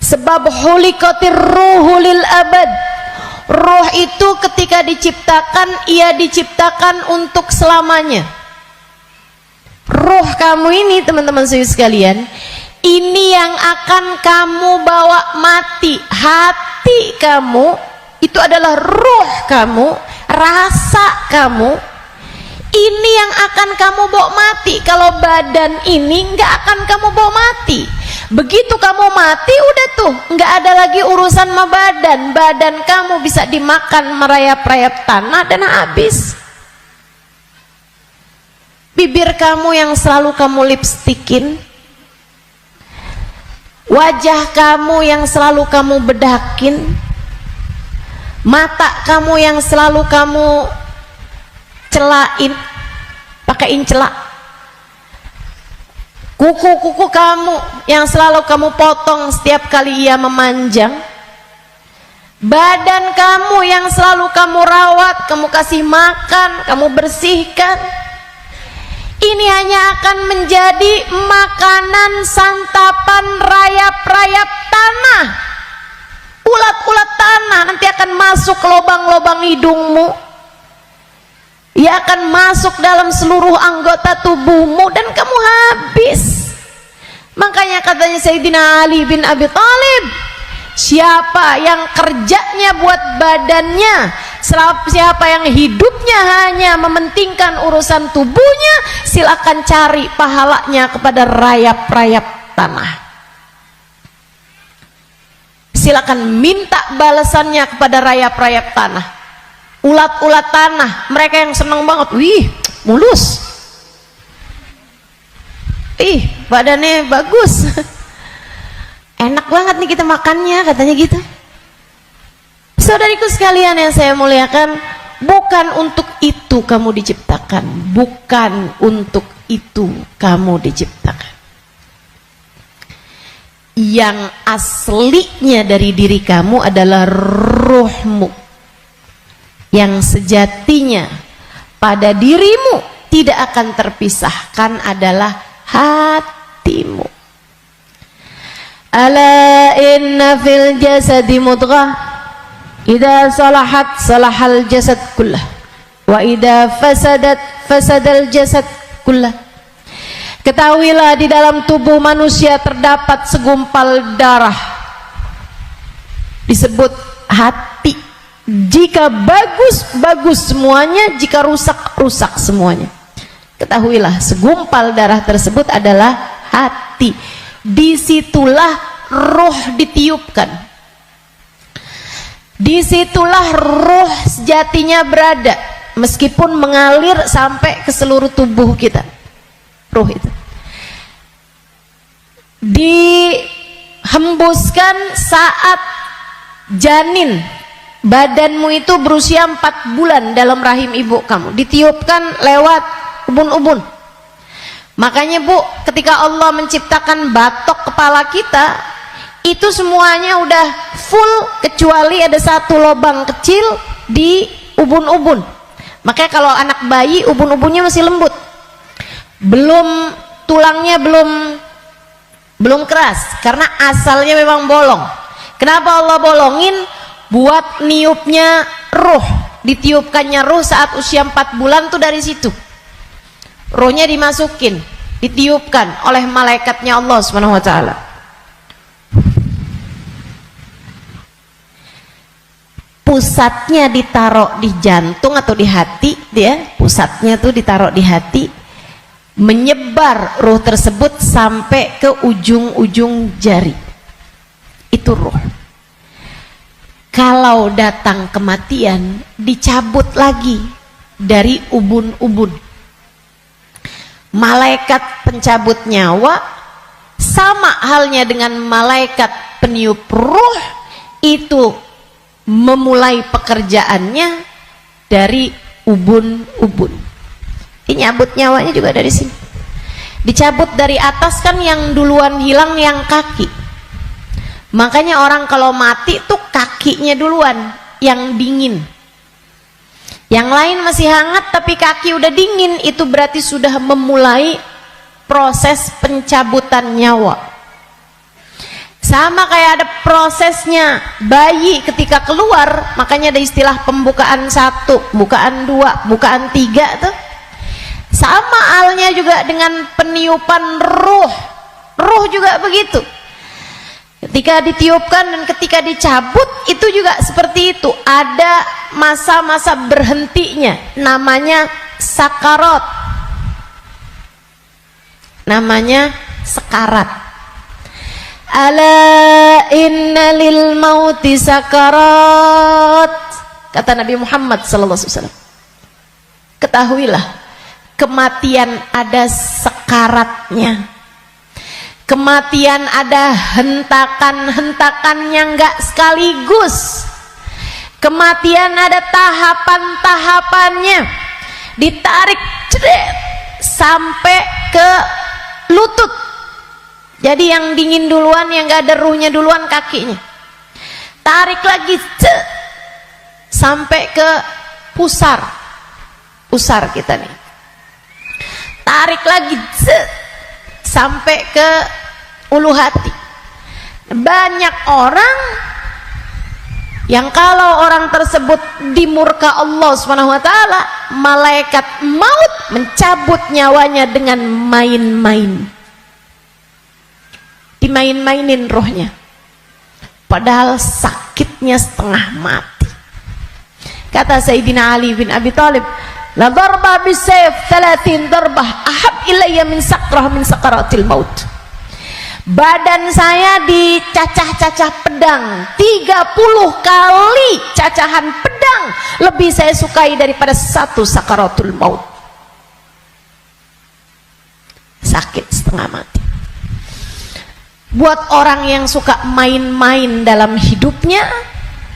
Sebab hulikatir ruhu lil abad. Ruh itu ketika diciptakan, ia diciptakan untuk selamanya. Ruh kamu ini, teman-teman sekalian, ini yang akan kamu bawa mati. Hati kamu itu adalah ruh kamu, rasa kamu. Ini yang akan kamu bawa mati. Kalau badan ini nggak akan kamu bawa mati. Begitu kamu mati, udah tuh nggak ada lagi urusan sama badan. Badan kamu bisa dimakan merayap-rayap tanah dan habis. Bibir kamu yang selalu kamu lipstikin, wajah kamu yang selalu kamu bedakin, mata kamu yang selalu kamu pakaiin celak, kuku-kuku kamu yang selalu kamu potong setiap kali ia memanjang, badan kamu yang selalu kamu rawat, kamu kasih makan, kamu bersihkan, ini hanya akan menjadi makanan santapan rayap-rayap tanah. Ulat-ulat tanah nanti akan masuk ke lubang-lubang hidungmu, ia akan masuk dalam seluruh anggota tubuhmu dan kamu habis. Makanya katanya Sayyidina Ali bin Abi Thalib, siapa yang kerjanya buat badannya, siapa yang hidupnya hanya mementingkan urusan tubuhnya, silakan cari pahalanya kepada rayap-rayap tanah. Silakan minta balasannya kepada rayap-rayap tanah. Ulat-ulat tanah, mereka yang senang banget, wih mulus, ih badannya bagus, enak banget nih kita makannya, katanya gitu. Saudariku sekalian yang saya muliakan, bukan untuk itu kamu diciptakan, bukan untuk itu kamu diciptakan. Yang aslinya dari diri kamu adalah ruhmu, yang sejatinya pada dirimu tidak akan terpisahkan adalah hatimu. Ala inna fil jasadi mudghah, idza salahat salahal jasad kullah, wa idza fasadat fasadal jasad kullah. Ketahuilah, di dalam tubuh manusia terdapat segumpal darah, disebut hati. Jika bagus, bagus semuanya, jika rusak, rusak semuanya. Ketahuilah, segumpal darah tersebut adalah hati. Disitulah roh ditiupkan, disitulah roh sejatinya berada, meskipun mengalir sampai ke seluruh tubuh kita. Roh itu dihembuskan saat janin badanmu itu berusia 4 bulan dalam rahim ibu kamu, ditiupkan lewat ubun-ubun. Makanya Bu, ketika Allah menciptakan batok kepala kita, itu semuanya udah full kecuali ada satu lubang kecil di ubun-ubun. Makanya kalau anak bayi ubun-ubunnya masih lembut, tulangnya belum keras, karena asalnya memang bolong. Kenapa Allah bolongin? Buat niupnya ruh, ditiupkannya ruh saat usia 4 bulan tuh dari situ. Ruhnya dimasukin, ditiupkan oleh malaikatnya Allah Subhanahu wa taala. Pusatnya ditaruh di jantung atau di hati, dia pusatnya tuh ditaruh di hati, menyebar ruh tersebut sampai ke ujung-ujung jari. Itu ruh. Kalau datang kematian, dicabut lagi dari ubun-ubun. Malaikat pencabut nyawa sama halnya dengan malaikat peniup ruh, itu memulai pekerjaannya dari ubun-ubun. Nyabut nyawanya juga dari sini. Dicabut dari atas kan, yang duluan hilang yang kaki. Makanya orang kalau mati tuh kakinya duluan yang dingin. Yang lain masih hangat tapi kaki udah dingin, itu berarti sudah memulai proses pencabutan nyawa. Sama kayak ada prosesnya bayi ketika keluar, makanya ada istilah pembukaan 1, bukaan 2, bukaan 3 tuh. Sama halnya juga dengan peniupan ruh. Ruh juga begitu. Ketika ditiupkan dan ketika dicabut itu juga seperti itu. Ada masa-masa berhentinya, namanya sakarat. Namanya sekarat. Ala inna lil mauti sakarat, kata Nabi Muhammad SAW. Ketahuilah, kematian ada sekaratnya. Kematian ada hentakan-hentakannya, enggak sekaligus. Kematian ada tahapan-tahapannya. Ditarik sampai ke lutut, Jadi yang dingin duluan, yang gak ada ruhnya duluan kakinya. Tarik lagi, sampai ke pusar. Pusar kita nih. Tarik lagi, sampai ke ulu hati. Banyak orang yang kalau orang tersebut dimurka Allah SWT, malaikat maut mencabut nyawanya dengan main-main, dimain-mainin rohnya, padahal sakitnya setengah mati. Kata Sayyidina Ali bin Abi Thalib, la darba bisayf 30 darbah ahab ilayya min sakrah min sakaratil maut. Badan saya dicacah-cacah pedang 30 kali cacahan pedang lebih saya sukai daripada satu sakaratul maut. Sakit setengah mati. Buat orang yang suka main-main dalam hidupnya,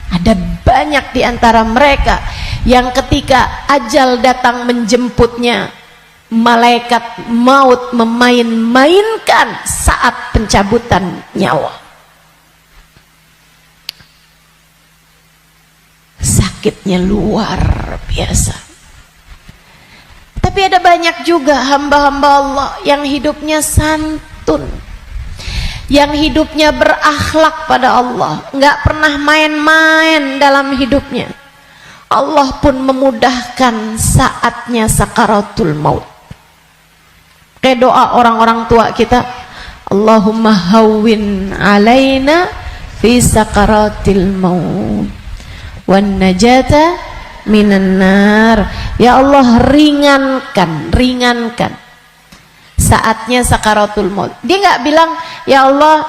ada banyak di antara mereka yang ketika ajal datang menjemputnya, malaikat maut memain-mainkan saat pencabutan nyawa. Sakitnya luar biasa. Tapi ada banyak juga hamba-hamba Allah yang hidupnya santun, yang hidupnya berakhlak pada Allah, nggak pernah main-main dalam hidupnya. Allah pun memudahkan saatnya sakaratul maut. Kayak doa orang-orang tua kita, Allahumma hawwin alaina fi sakaratil maut wan najata minan nar. Ya Allah, ringankan saatnya sakaratul maut. Dia nggak bilang, ya Allah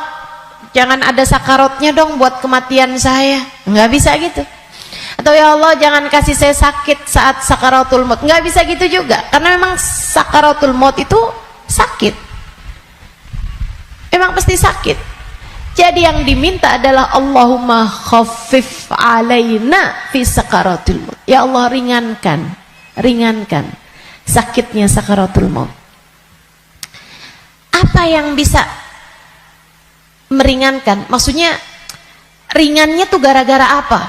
jangan ada sakaratnya dong buat kematian saya, nggak bisa gitu. Atau ya Allah jangan kasih saya sakit saat sakaratul maut, nggak bisa gitu juga, karena memang sakaratul maut itu sakit, memang pasti sakit. Jadi yang diminta adalah Allahumma khaffif alaina fi sakaratul maut. Ya Allah, ringankan sakitnya sakaratul maut. Apa yang bisa meringankan? Maksudnya ringannya tuh gara-gara apa?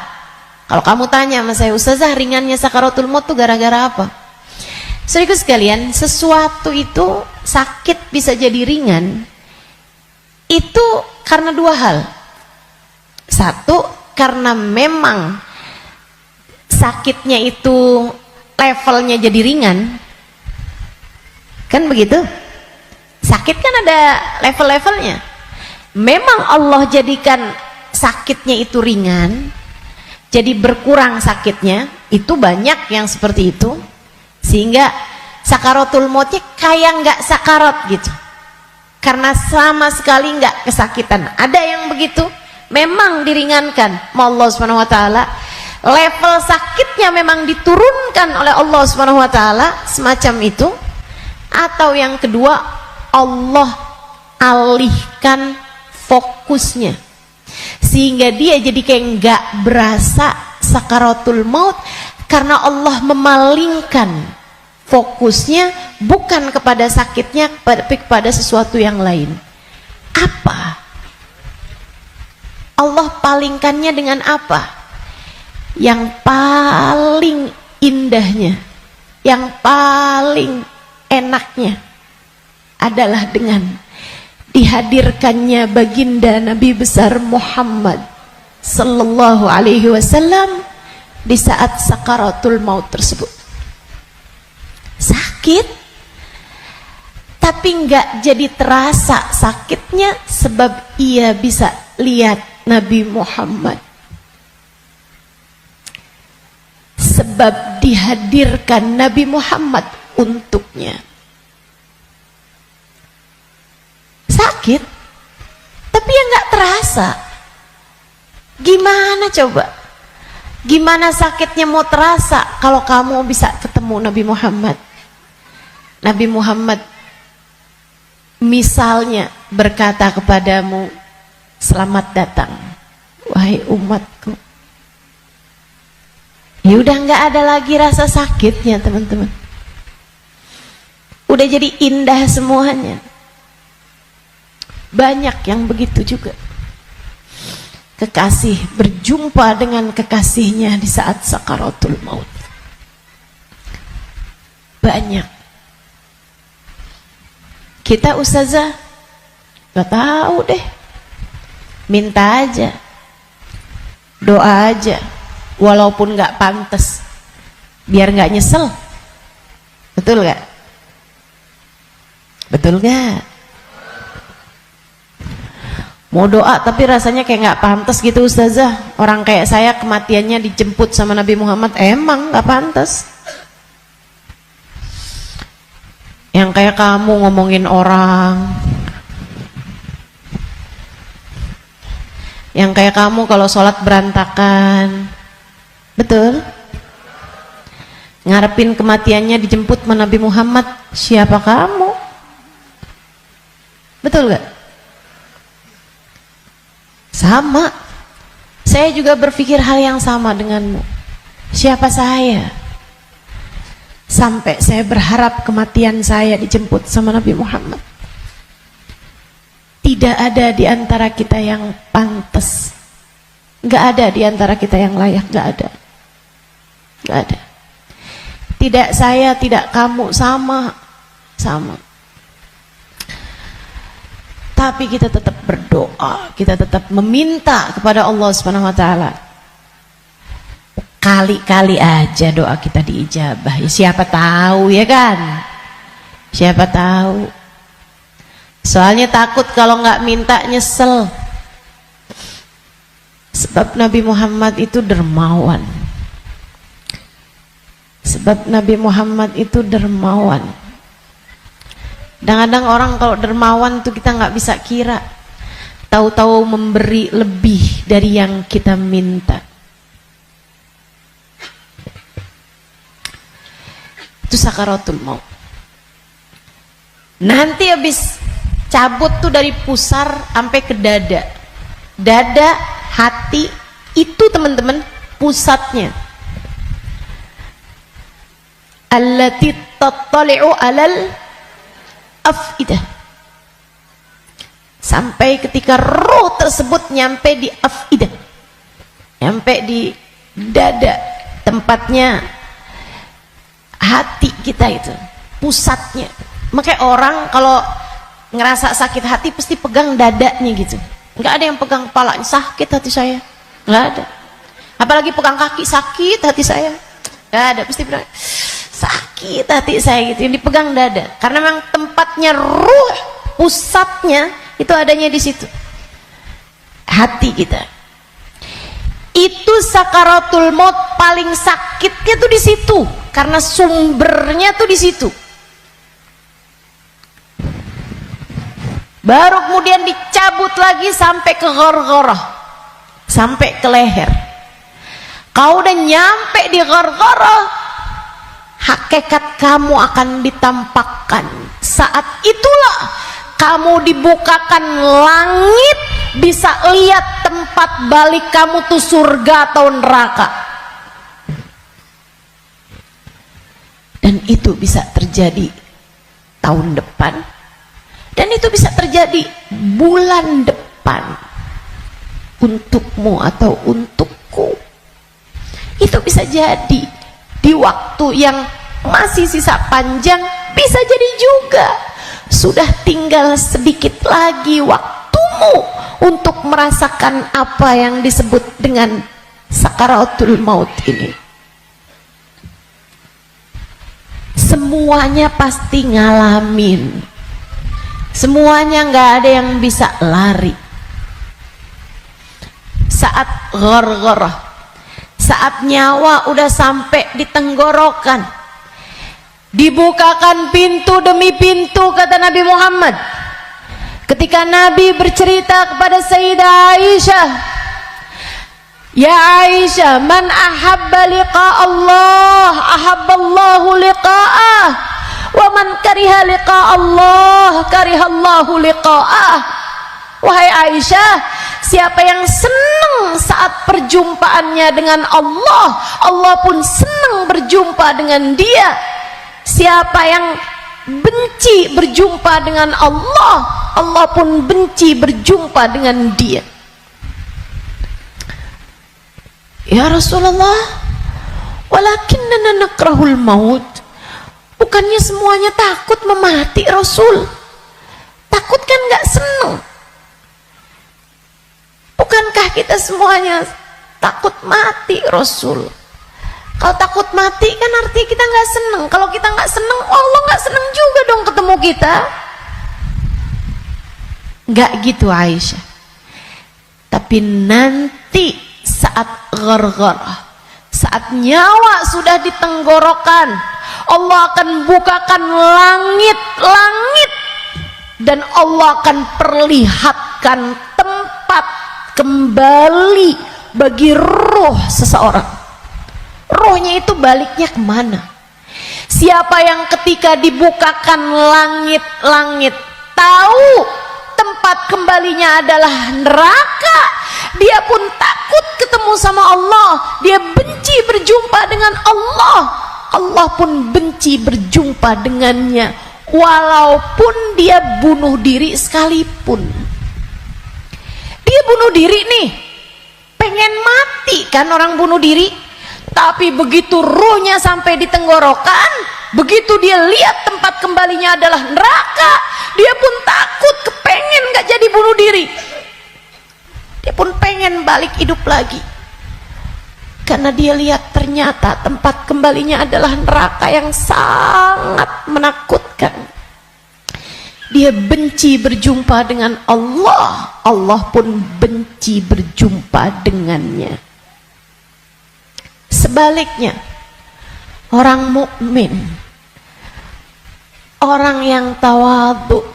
Kalau kamu tanya sama saya, Ustazah, ringannya sakaratul maut tuh gara-gara apa? Saudaraku sekalian, sesuatu itu sakit bisa jadi ringan itu karena dua hal. Satu, karena memang sakitnya itu levelnya jadi ringan. Kan begitu? Sakit kan ada level-levelnya. Memang Allah jadikan sakitnya itu ringan, jadi berkurang sakitnya. Itu banyak yang seperti itu, sehingga sakaratul mautnya kayak nggak sakarat gitu, karena sama sekali nggak kesakitan. Ada yang begitu, memang diringankan sama Allah Subhanahu Wa Taala. Level sakitnya memang diturunkan oleh Allah Subhanahu Wa Taala, semacam itu. Atau yang kedua, Allah alihkan fokusnya sehingga dia jadi kayak nggak berasa sakaratul maut, karena Allah memalingkan fokusnya bukan kepada sakitnya, tapi kepada sesuatu yang lain. Apa? Allah palingkannya dengan apa? Yang paling indahnya, yang paling enaknya adalah dengan dihadirkannya baginda Nabi besar Muhammad sallallahu alaihi wasallam di saat sakaratul maut tersebut. Sakit, tapi nggak jadi terasa sakitnya sebab ia bisa lihat Nabi Muhammad, sebab dihadirkan Nabi Muhammad untuknya. Sakit, tapi ya nggak terasa. Gimana coba? Gimana sakitnya mau terasa kalau kamu bisa ketemu Nabi Muhammad? Nabi Muhammad misalnya berkata kepadamu, selamat datang wahai umatku. Ya udah nggak ada lagi rasa sakitnya, teman-teman. Udah jadi indah semuanya. Banyak yang begitu juga. Kekasih berjumpa dengan kekasihnya di saat sakaratul maut. Banyak. Kita ustazah gak tahu deh, minta aja, doa aja, walaupun gak pantas, biar gak nyesel. Betul gak? Betul gak? Mau doa tapi rasanya kayak gak pantas gitu ustazah. Orang kayak saya kematiannya dijemput sama Nabi Muhammad, emang gak pantas. Yang kayak kamu ngomongin orang, yang kayak kamu kalau sholat berantakan, betul? Ngarepin kematiannya dijemput sama Nabi Muhammad, siapa kamu? Betul gak? Sama. Saya juga berpikir hal yang sama denganmu. Siapa saya? Sampai saya berharap kematian saya dijemput sama Nabi Muhammad. Tidak ada di antara kita yang pantas. Gak ada di antara kita yang layak. Gak ada. Gak ada. Tidak saya, tidak kamu, sama. Sama. Tapi kita tetap berdoa, kita tetap meminta kepada Allah Subhanahu wa taala. Kali-kali aja doa kita diijabah. Ya, siapa tahu ya kan? Siapa tahu. Soalnya takut kalau nggak minta nyesel. Sebab Nabi Muhammad itu dermawan. Sebab Nabi Muhammad itu dermawan. Kadang-kadang orang kalau dermawan tuh kita nggak bisa kira. Tahu-tahu memberi lebih dari yang kita minta. Itu sakaratul maut. Nanti habis cabut tuh dari pusar sampai ke dada. Dada, hati, itu teman-teman pusatnya. Allati tattali'u alal afidah. Sampai ketika roh tersebut nyampe di afidah, nyampe di dada, tempatnya hati kita itu, pusatnya. Makanya orang kalau ngerasa sakit hati pasti pegang dadanya gitu. Nggak ada yang pegang kepalanya, sakit hati saya, nggak ada. Apalagi pegang kaki, sakit hati saya, nggak ada. Pasti bilang sakit hati saya gitu, yang dipegang dada. Karena memang tempatnya ruh, pusatnya itu adanya di situ, hati kita. Itu sakaratul maut paling sakitnya tuh di situ, karena sumbernya tuh di situ. Baru kemudian dicabut lagi sampai ke ghargharah, sampai ke leher. Kau udah nyampe di ghargharah, hakikat kamu akan ditampakkan. Saat itulah kamu dibukakan langit, bisa lihat tempat balik kamu tuh surga atau neraka. Dan itu bisa terjadi tahun depan, dan itu bisa terjadi bulan depan, untukmu atau untukku. Itu bisa jadi di waktu yang masih sisa panjang, bisa jadi juga sudah tinggal sedikit lagi waktumu untuk merasakan apa yang disebut dengan sakaratul maut ini. Semuanya pasti ngalamin, semuanya nggak ada yang bisa lari. Saat ghargharah, saat nyawa udah sampai di tenggorokan, dibukakan pintu demi pintu, kata Nabi Muhammad. Ketika Nabi bercerita kepada Sayyidah Aisyah, ya Aisyah, man ahabba liqa Allah ahabballahu liqa'ah, wa man kariha liqa Allah karihallahu liqa'ah. Wahai Aisyah, siapa yang senang saat perjumpaannya dengan Allah, Allah pun senang berjumpa dengan dia. Siapa yang benci berjumpa dengan Allah, Allah pun benci berjumpa dengan dia. Ya Rasulullah, walakinnana nakrahul maut. Bukannya semuanya takut memati, Rasul? Takut kan gak seneng? Bukankah kita semuanya takut mati, Rasul? Kalau takut mati kan artinya kita gak seneng. Kalau kita gak seneng, Allah gak seneng juga dong ketemu kita. Gak gitu Aisyah. Tapi nanti saat ghargharah, saat nyawa sudah di tenggorokan, Allah akan bukakan langit-langit dan Allah akan perlihatkan tempat kembali bagi roh seseorang. Rohnya itu baliknya kemana? Siapa yang ketika dibukakan langit-langit tahu tempat kembalinya adalah neraka, dia pun takut ketemu sama Allah, dia benci berjumpa dengan Allah, Allah pun benci berjumpa dengannya, walaupun dia bunuh diri sekalipun. Dia bunuh diri nih, pengen mati kan orang bunuh diri, tapi begitu ruhnya sampai di tenggorokan, begitu dia lihat tempat kembalinya adalah neraka, dia pun takut, kepengen gak jadi bunuh diri, dia pun pengen balik hidup lagi, karena dia lihat ternyata tempat kembalinya adalah neraka yang sangat menakutkan. Dia benci berjumpa dengan Allah, Allah pun benci berjumpa dengannya. Sebaliknya, orang mukmin, orang yang tawadhu,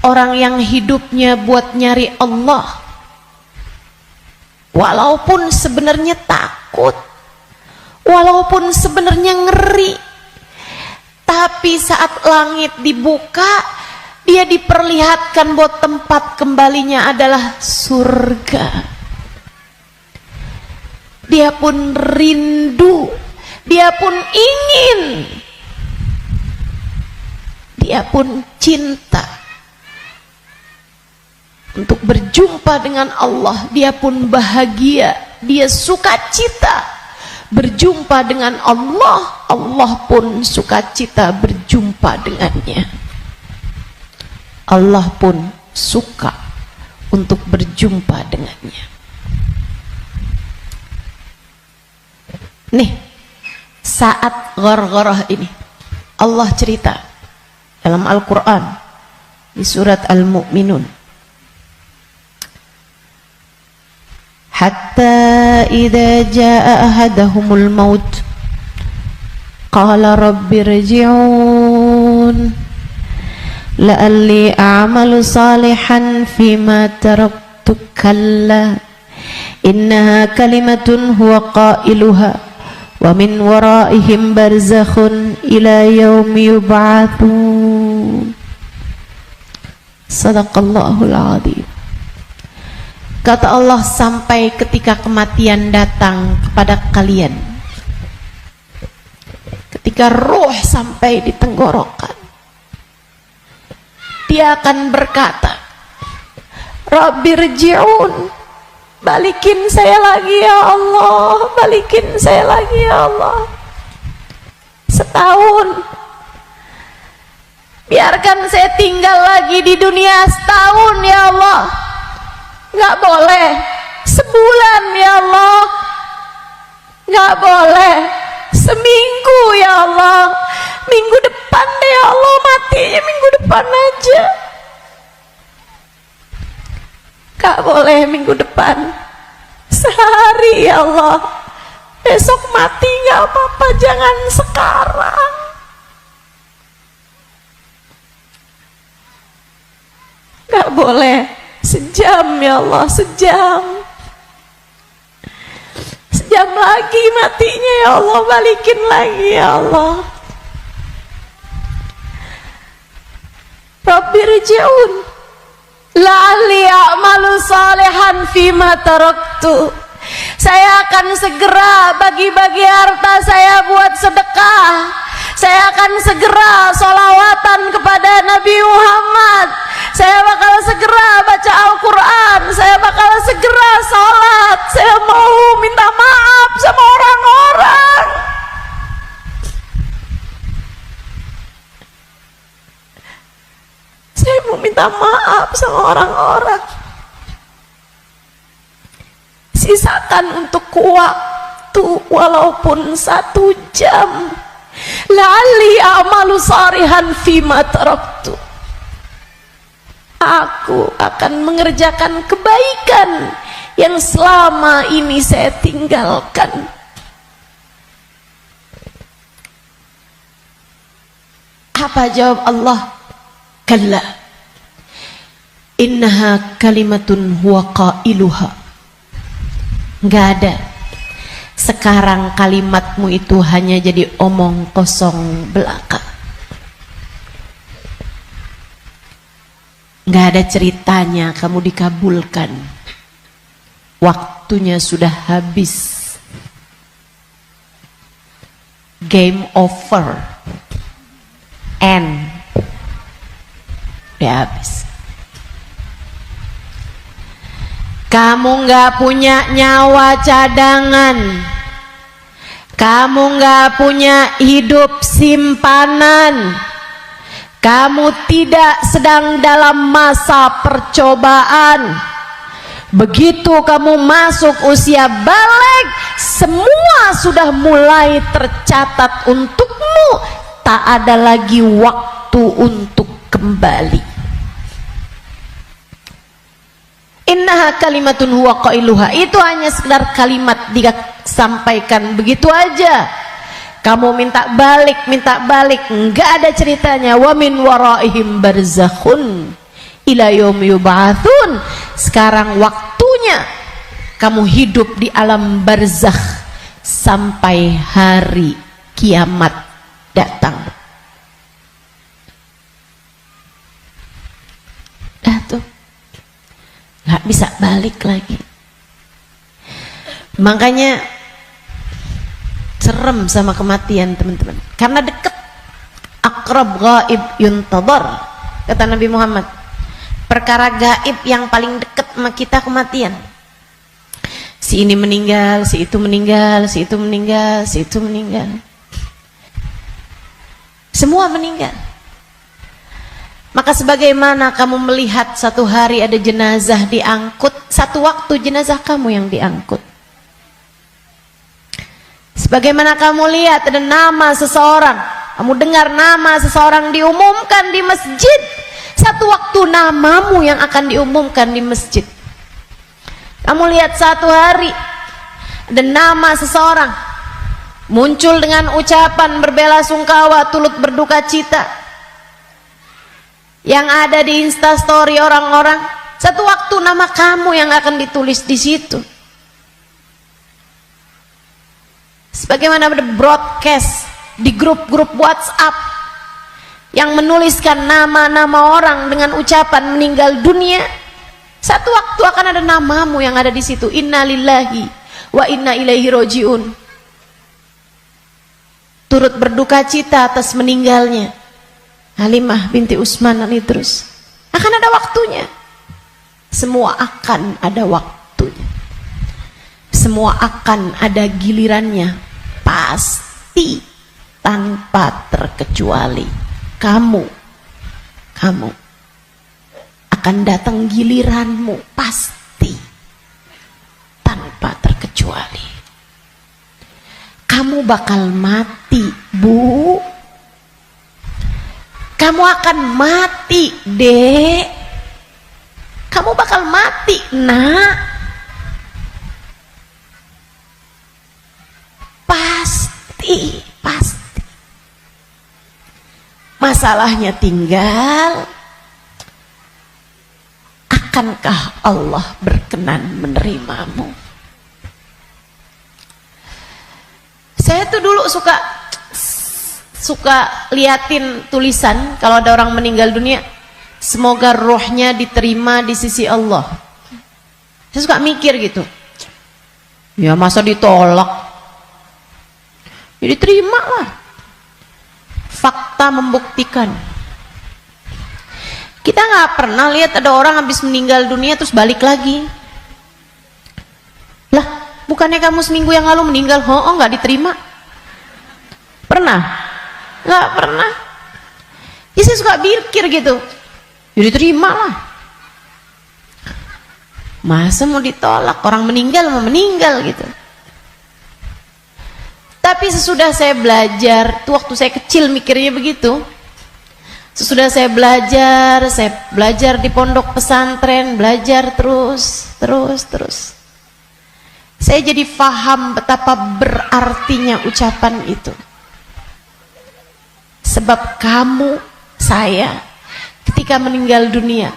orang yang hidupnya buat nyari Allah, walaupun sebenarnya takut, walaupun sebenarnya ngeri, tapi saat langit dibuka, dia diperlihatkan bahwa tempat kembalinya adalah surga. Dia pun rindu, dia pun ingin, dia pun cinta untuk berjumpa dengan Allah. Dia pun bahagia, dia sukacita berjumpa dengan Allah, Allah pun sukacita berjumpa dengannya. Allah pun suka untuk berjumpa dengannya. Nih, saat ghargharah ini Allah cerita dalam Al-Quran di surat Al-Mu'minun, hatta idza jaa ahadahumul maut qala rabbi rji'un la'alli a'malu salihan fima taraktu kalla innaha kalimatun huwa qailuha wa min waraihim barzakhun ila yaumi yub'atsun. Sadaqallahul azim. Kata Allah, sampai ketika kematian datang kepada kalian, ketika ruh sampai di tenggorokan, dia akan berkata, Rabbi rji'un, balikin saya lagi ya Allah, balikin saya lagi ya Allah. Setahun, biarkan saya tinggal lagi di dunia setahun ya Allah. Nggak boleh sebulan ya Allah, nggak boleh seminggu ya Allah, minggu depan deh ya Allah, matinya minggu depan aja. Gak boleh minggu depan, sehari ya Allah, besok mati gak apa-apa, jangan sekarang. Gak boleh sejam ya Allah, sejam lagi matinya ya Allah, balikin lagi ya Allah. Rabbi rji'un la'alli a'malu salihan fima taraktu. Saya akan segera bagi-bagi harta saya buat sedekah. Saya akan segera sholawatan kepada Nabi Muhammad. saya bakal segera baca Al-Quran, saya bakal segera sholat, saya mau minta maaf sama orang-orang. Saya mau minta maaf sama orang-orang. Sisakan untuk waktu walaupun 1 jam. La'alli a'malu salihan fima taraktu. Aku akan mengerjakan kebaikan yang selama ini saya tinggalkan. Apa jawab Allah? Kalla innaha kalimatun huwa qailuha. Enggak ada. Sekarang kalimatmu itu hanya jadi omong kosong belaka. Enggak ada ceritanya kamu dikabulkan. Waktunya sudah habis. Game over. End. Udah habis. Kamu nggak punya nyawa cadangan, kamu nggak punya hidup simpanan, kamu tidak sedang dalam masa percobaan. Begitu kamu masuk usia balik, semua sudah mulai tercatat untukmu. Tak ada lagi waktu untuk kembali. Innaha kalimatun huwa qailuha. Itu hanya sekedar kalimat disampaikan begitu aja. Kamu minta balik, enggak ada ceritanya. Wa min waraihim barzakhun ila yaumi yub'atsun. Sekarang waktunya kamu hidup di alam barzakh sampai hari kiamat datang. Tuh nggak bisa balik lagi. Makanya serem sama kematian, teman-teman, karena dekat. Aqrab ghaib yuntadhar, kata Nabi Muhammad. Perkara gaib yang paling dekat sama kita kematian. Si ini meninggal, si itu meninggal, si itu meninggal, si itu meninggal. Semua meninggal. Maka sebagaimana kamu melihat satu hari ada jenazah diangkut, satu waktu jenazah kamu yang diangkut. Sebagaimana kamu lihat ada nama seseorang, kamu dengar nama seseorang diumumkan di masjid, satu waktu namamu yang akan diumumkan di masjid. Kamu lihat satu hari ada nama seseorang muncul dengan ucapan berbela-sungkawa, turut berduka cita, yang ada di Instastory orang-orang, satu waktu nama kamu yang akan ditulis di situ. Sebagaimana ada broadcast di grup-grup WhatsApp yang menuliskan nama-nama orang dengan ucapan meninggal dunia, satu waktu akan ada namamu yang ada di situ. Innalillahi wa inna ilaihi rojiun. Turut berduka cita atas meninggalnya Halimah binti Utsman al-Idrus. Akan ada waktunya. Semua akan ada waktunya. Semua akan ada gilirannya. Pasti, tanpa terkecuali. Kamu akan datang giliranmu. Pasti, tanpa terkecuali. Kamu bakal mati, Bu. Kamu akan mati, Dek. Kamu bakal mati, Nak. Pasti. Masalahnya tinggal, akankah Allah berkenan menerimamu? Saya tuh dulu suka liatin tulisan kalau ada orang meninggal dunia, semoga rohnya diterima di sisi Allah. Saya suka mikir gitu, ya masa ditolak, ya diterima lah. Fakta membuktikan Kita nggak pernah lihat ada orang habis meninggal dunia terus balik lagi. Lah, bukannya kamu seminggu yang lalu meninggal? Oh, nggak diterima. Pernah? Nggak pernah. Ya, saya suka pikir gitu. Ya diterima lah. Masa mau ditolak? Orang meninggal mau meninggal gitu. Tapi sesudah saya belajar, tuh waktu saya kecil mikirnya begitu. Sesudah saya belajar di pondok pesantren, belajar terus. Saya jadi faham betapa berartinya ucapan itu. Sebab kamu, saya, ketika meninggal dunia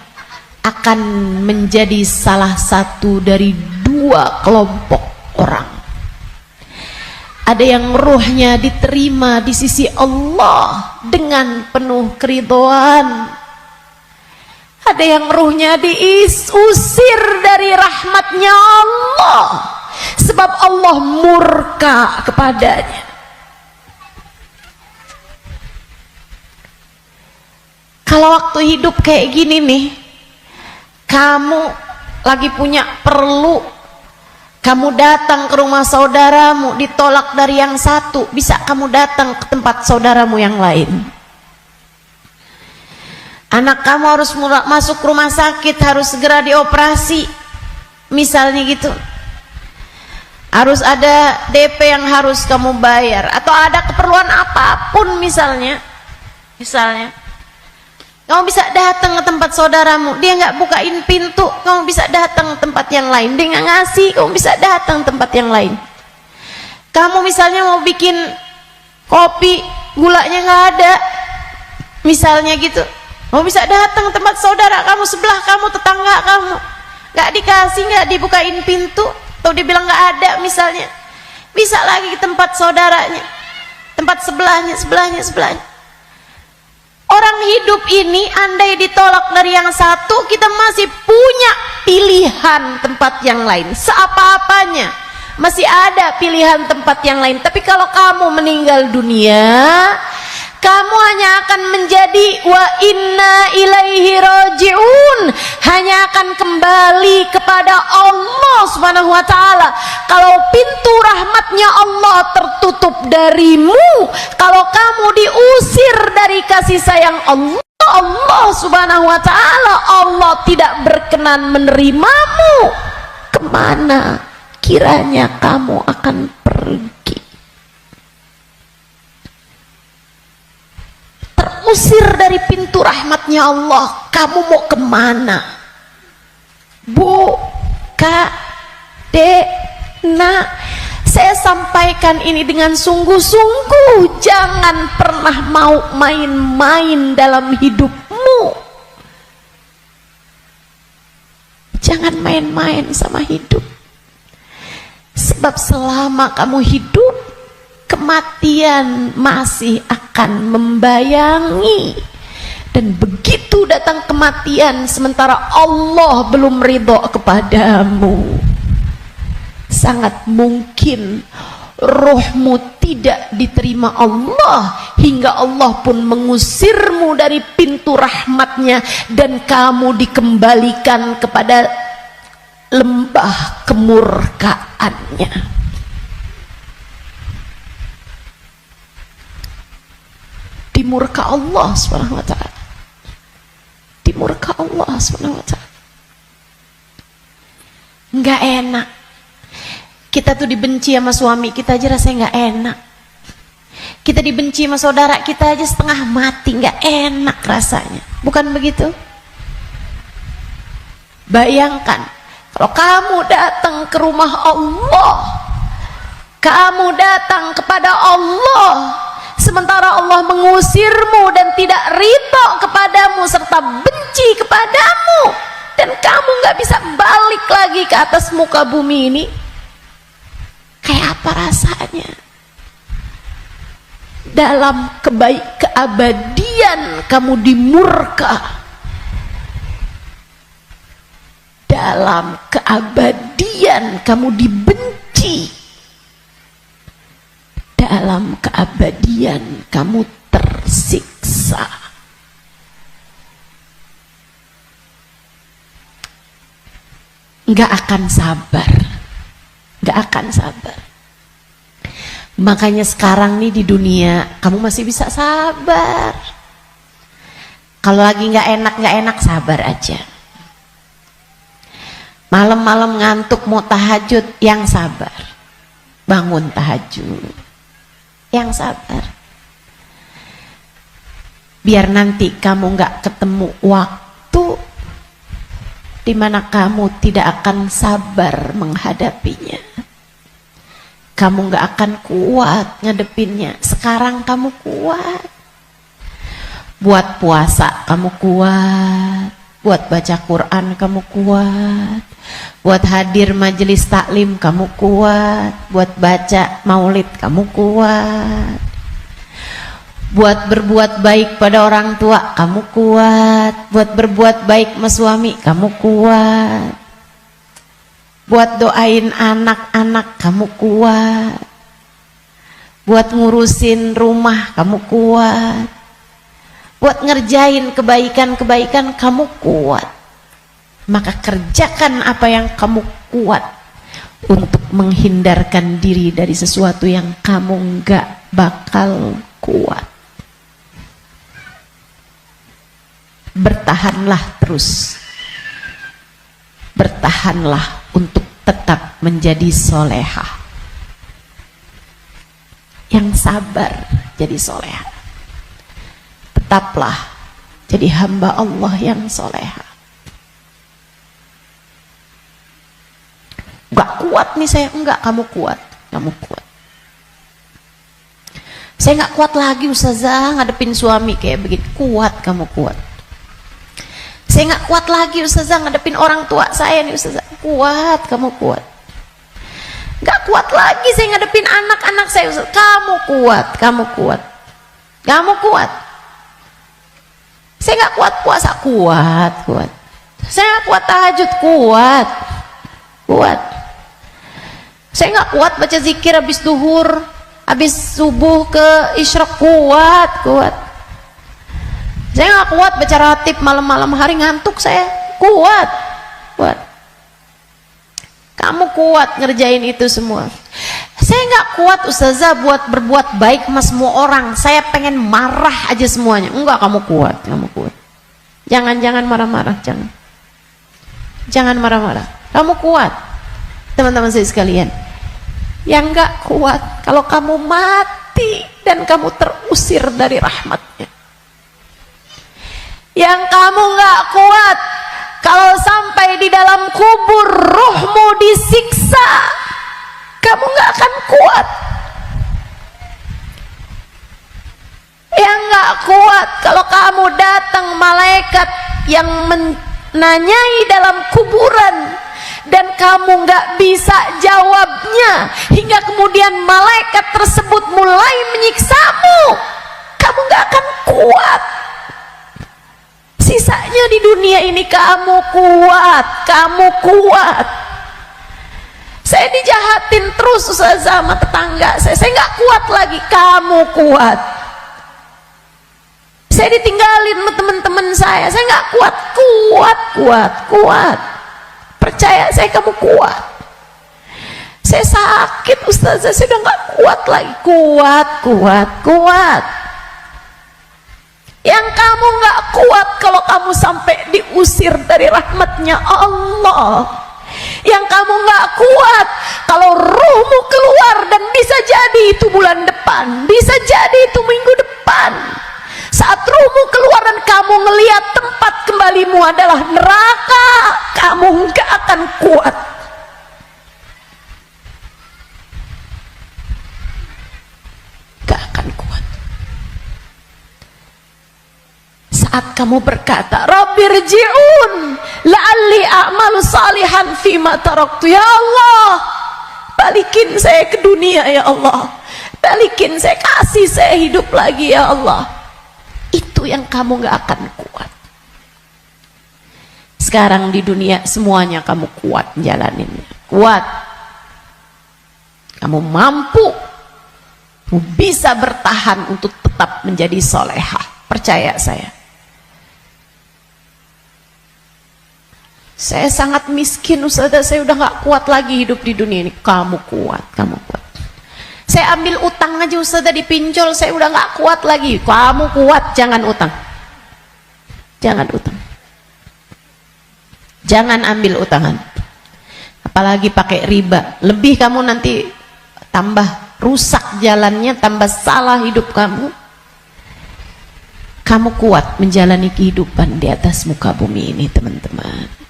akan menjadi salah satu dari dua kelompok orang. Ada yang ruhnya diterima di sisi Allah dengan penuh keridhaan. Ada yang ruhnya diusir dari rahmatnya Allah sebab Allah murka kepadanya. Kalau waktu hidup kayak gini nih, kamu lagi punya perlu, kamu datang ke rumah saudaramu, ditolak dari yang satu, bisa kamu datang ke tempat saudaramu yang lain. Anak kamu harus masuk rumah sakit, harus segera dioperasi, misalnya gitu. Harus ada DP yang harus kamu bayar, atau ada keperluan apapun misalnya. Kamu bisa datang ke tempat saudaramu, dia nggak bukain pintu, kamu bisa datang ke tempat yang lain. Dia nggak ngasih, kamu bisa datang ke tempat yang lain. Kamu misalnya mau bikin kopi, gulanya nggak ada, misalnya gitu, kamu bisa datang ke tempat saudara kamu, sebelah kamu, tetangga kamu, nggak dikasih, nggak dibukain pintu, atau dibilang nggak ada misalnya, bisa lagi ke tempat saudaranya, tempat sebelahnya. Orang hidup ini andai ditolak dari yang satu, kita masih punya pilihan tempat yang lain. Seapa-apanya masih ada pilihan tempat yang lain. Tapi kalau kamu meninggal dunia, kamu hanya akan menjadi wa inna ilaihi raji'un, hanya akan kembali kepada Allah Subhanahu wa ta'ala. Kalau pintu rahmatnya Allah tertutup darimu, kalau kamu diusir dari kasih sayang Allah Subhanahu wa ta'ala, Allah tidak berkenan menerimamu, kemana kiranya kamu akan pergi? Terusir dari pintu rahmatnya Allah, kamu mau kemana? Bu, Kak, Dek, Nak, saya sampaikan ini dengan sungguh-sungguh. Jangan pernah mau main-main dalam hidupmu. Jangan main-main sama hidup. Sebab selama kamu hidup, kematian masih akan membayangi. Dan begitu datang kematian sementara Allah belum ridho kepadamu, sangat mungkin rohmu tidak diterima Allah, hingga Allah pun mengusirmu dari pintu rahmatnya, dan kamu dikembalikan kepada lembah kemurkaannya. Dimurka Allah Subhanahu wa ta'ala. Dimurka Allah Subhanahu wa ta'ala. Nggak enak. Kita tuh dibenci sama suami kita aja rasanya nggak enak. Kita dibenci sama saudara kita aja setengah mati, nggak enak rasanya. Bukan begitu? Bayangkan kalau kamu datang ke rumah Allah, kamu datang kepada Allah, sementara Allah mengusirmu dan tidak ridho kepadamu serta benci kepadamu, dan kamu nggak bisa balik lagi ke atas muka bumi ini, kayak apa rasanya? Dalam keabadian kamu dimurka, dalam keabadian kamu dibenci, dalam keabadian kamu tersiksa. nggak akan sabar, nggak akan sabar. Makanya sekarang nih di dunia kamu masih bisa sabar. Kalau lagi nggak enak sabar aja. Malam-malam ngantuk mau tahajud, yang sabar. Bangun tahajud, yang sabar. Biar nanti kamu nggak ketemu waktu di mana kamu tidak akan sabar menghadapinya. Kamu nggak akan kuat ngadepinnya. Sekarang kamu kuat. Buat puasa kamu kuat. Buat baca Quran kamu kuat. Buat hadir majelis taklim kamu kuat. Buat baca maulid kamu kuat. Buat berbuat baik pada orang tua kamu kuat. Buat berbuat baik sama suami kamu kuat. Buat doain anak-anak kamu kuat. Buat ngurusin rumah kamu kuat. Buat ngerjain kebaikan-kebaikan kamu kuat. Maka kerjakan apa yang kamu kuat untuk menghindarkan diri dari sesuatu yang kamu nggak bakal kuat. Bertahanlah terus. Bertahanlah untuk tetap menjadi solehah. Yang sabar jadi solehah. Tetaplah jadi hamba Allah yang solehah. Gak kuat nih saya, enggak, kamu kuat, kamu kuat. Saya gak kuat lagi Ustazah ngadepin suami kayak begitu. Kuat, kamu kuat. Saya gak kuat lagi Ustazah ngadepin orang tua saya nih Ustazah. Kuat, kamu kuat. Gak kuat lagi saya ngadepin anak-anak saya Ustazah. Kamu kuat, kamu kuat. Kamu kuat. Saya gak kuat puasa, kuat, kuat. Saya gak kuat tahajud, kuat, kuat. Saya gak kuat baca zikir habis duhur, habis subuh ke isyraq, kuat, kuat. Saya gak kuat baca ratib malam-malam hari, ngantuk saya, kuat, kuat. Kamu kuat ngerjain itu semua. Saya gak kuat Ustazah buat berbuat baik sama semua orang. Saya pengen marah aja semuanya. Enggak, kamu kuat, kamu kuat. Jangan marah-marah, jangan. Jangan marah-marah. Kamu kuat. Teman-teman saya sekalian, yang gak kuat kalau kamu mati dan kamu terusir dari rahmatnya. Yang kamu gak kuat kalau sampai di dalam kubur ruhmu disiksa, kamu gak akan kuat. Yang gak kuat kalau kamu datang malaikat yang menanyai dalam kuburan dan kamu gak bisa jawabnya, hingga kemudian malaikat tersebut mulai menyiksamu, kamu gak akan kuat. Sisanya di dunia ini kamu kuat, kamu kuat. Saya dijahatin terus Ustazah sama tetangga saya gak kuat lagi, kamu kuat. Saya ditinggalin sama teman-teman saya gak kuat, kuat, kuat, kuat. Percaya saya, kamu kuat. Saya sakit Ustazah, saya udah gak kuat lagi, kuat, kuat, kuat. Yang kamu gak kuat kalau kamu sampai diusir dari rahmatnya Allah. Yang kamu gak kuat kalau ruhmu keluar, dan bisa jadi itu bulan depan, bisa jadi itu minggu depan. Saat ruhmu keluar dan kamu ngelihat tempat kembalimu adalah neraka, kamu gak akan kuat. Gak akan kuat. Saat kamu berkata, Rabbirji'un la'alli a'malu salihan fima taraktu, ya Allah, balikin saya ke dunia ya Allah, balikin saya, kasih saya hidup lagi ya Allah. Itu yang kamu gak akan kuat. Sekarang di dunia semuanya kamu kuat jalaninnya, kuat. Kamu mampu, kamu bisa bertahan untuk tetap menjadi solehah. Percaya saya. Saya sangat miskin Ustazah, saya udah gak kuat lagi hidup di dunia ini. Kamu kuat, kamu kuat. Saya ambil utang aja Ustazah, dipinjol, saya udah gak kuat lagi. Kamu kuat, jangan utang. Jangan utang. Jangan ambil utangan. Apalagi pakai riba. Lebih kamu nanti tambah rusak jalannya, tambah salah hidup kamu. Kamu kuat menjalani kehidupan di atas muka bumi ini, teman-teman.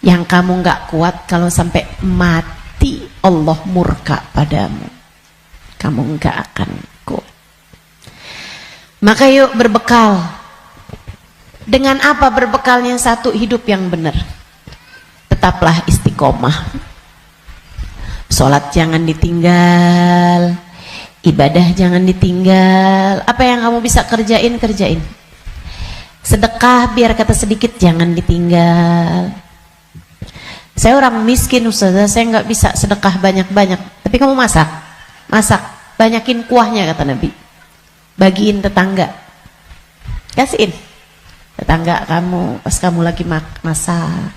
Yang kamu nggak kuat kalau sampai mati Allah murka padamu, kamu nggak akan kuat. Maka yuk berbekal. Dengan apa berbekalnya? Satu, hidup yang benar. Tetaplah istiqomah. Sholat jangan ditinggal, ibadah jangan ditinggal. Apa yang kamu bisa kerjain, kerjain. Sedekah biar kata sedikit jangan ditinggal. Saya orang miskin Ustazah, saya nggak bisa sedekah banyak-banyak. Tapi kamu masak, banyakin kuahnya kata Nabi. Bagiin tetangga, kasihin tetangga kamu pas kamu lagi masak.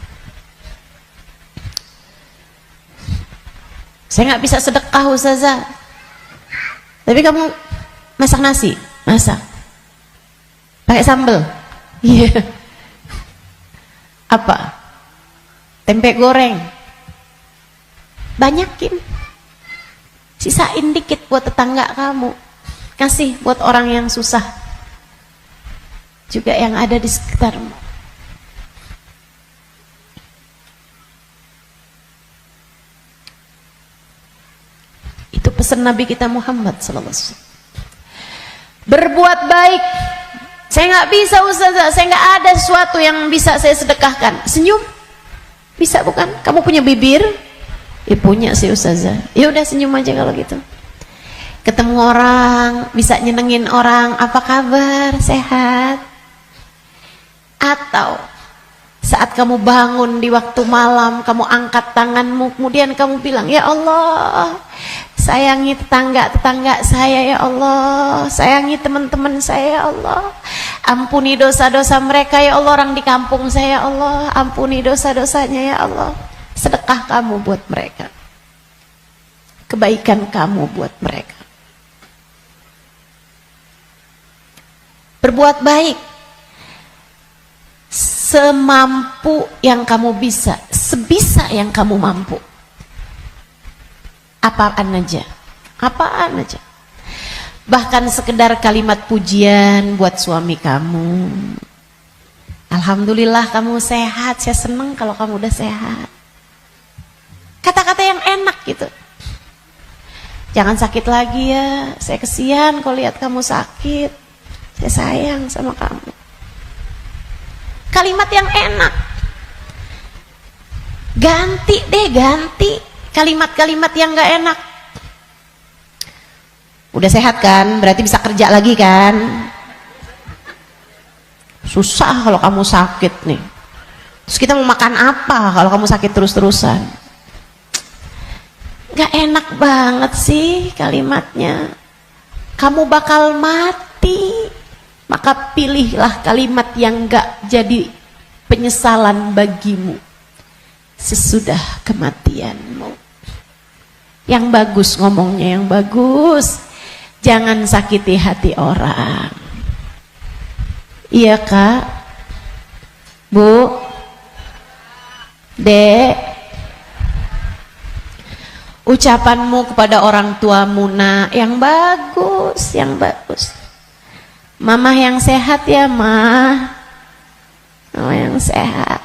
Saya nggak bisa sedekah Ustazah, tapi kamu masak nasi, masak pakai sambal, iya. Apa? Tempe goreng, banyakin, sisain dikit buat tetangga kamu, kasih buat orang yang susah juga yang ada di sekitarmu. Itu pesan Nabi kita Muhammad SAW. Berbuat baik. Saya nggak bisa Ustazah, saya nggak ada sesuatu yang bisa saya sedekahkan. Senyum bisa bukan? Kamu punya bibir? Ya punya sih Ustazah. Ya udah senyum aja kalau gitu. Ketemu orang, bisa nyenengin orang, apa kabar? Sehat? Atau saat kamu bangun di waktu malam, kamu angkat tanganmu, kemudian kamu bilang, ya Allah, sayangi tetangga-tetangga saya ya Allah, sayangi teman-teman saya ya Allah, ampuni dosa-dosa mereka ya Allah, orang di kampung saya ya Allah, ampuni dosa-dosanya ya Allah. Sedekah kamu buat mereka, kebaikan kamu buat mereka. Berbuat baik semampu yang kamu bisa, sebisa yang kamu mampu. Apaan aja, apaan aja. Bahkan sekedar kalimat pujian buat suami kamu. Alhamdulillah kamu sehat, saya seneng kalau kamu udah sehat. Kata-kata yang enak gitu. Jangan sakit lagi ya, saya kesian kalau lihat kamu sakit. Saya sayang sama kamu. Kalimat yang enak. Ganti deh, ganti kalimat-kalimat yang gak enak. Udah sehat kan, berarti bisa kerja lagi kan. Susah kalau kamu sakit nih. Terus kita mau makan apa kalau kamu sakit terus-terusan? Gak enak banget sih kalimatnya. Kamu bakal mati, maka pilihlah kalimat yang gak jadi penyesalan bagimu sesudah kematianmu. Yang bagus ngomongnya, yang bagus. Jangan sakiti hati orang. Iya Kak, Bu, Dek. Ucapanmu kepada orang tuamu nak yang bagus, yang bagus. Mama yang sehat ya Ma, Mama yang sehat.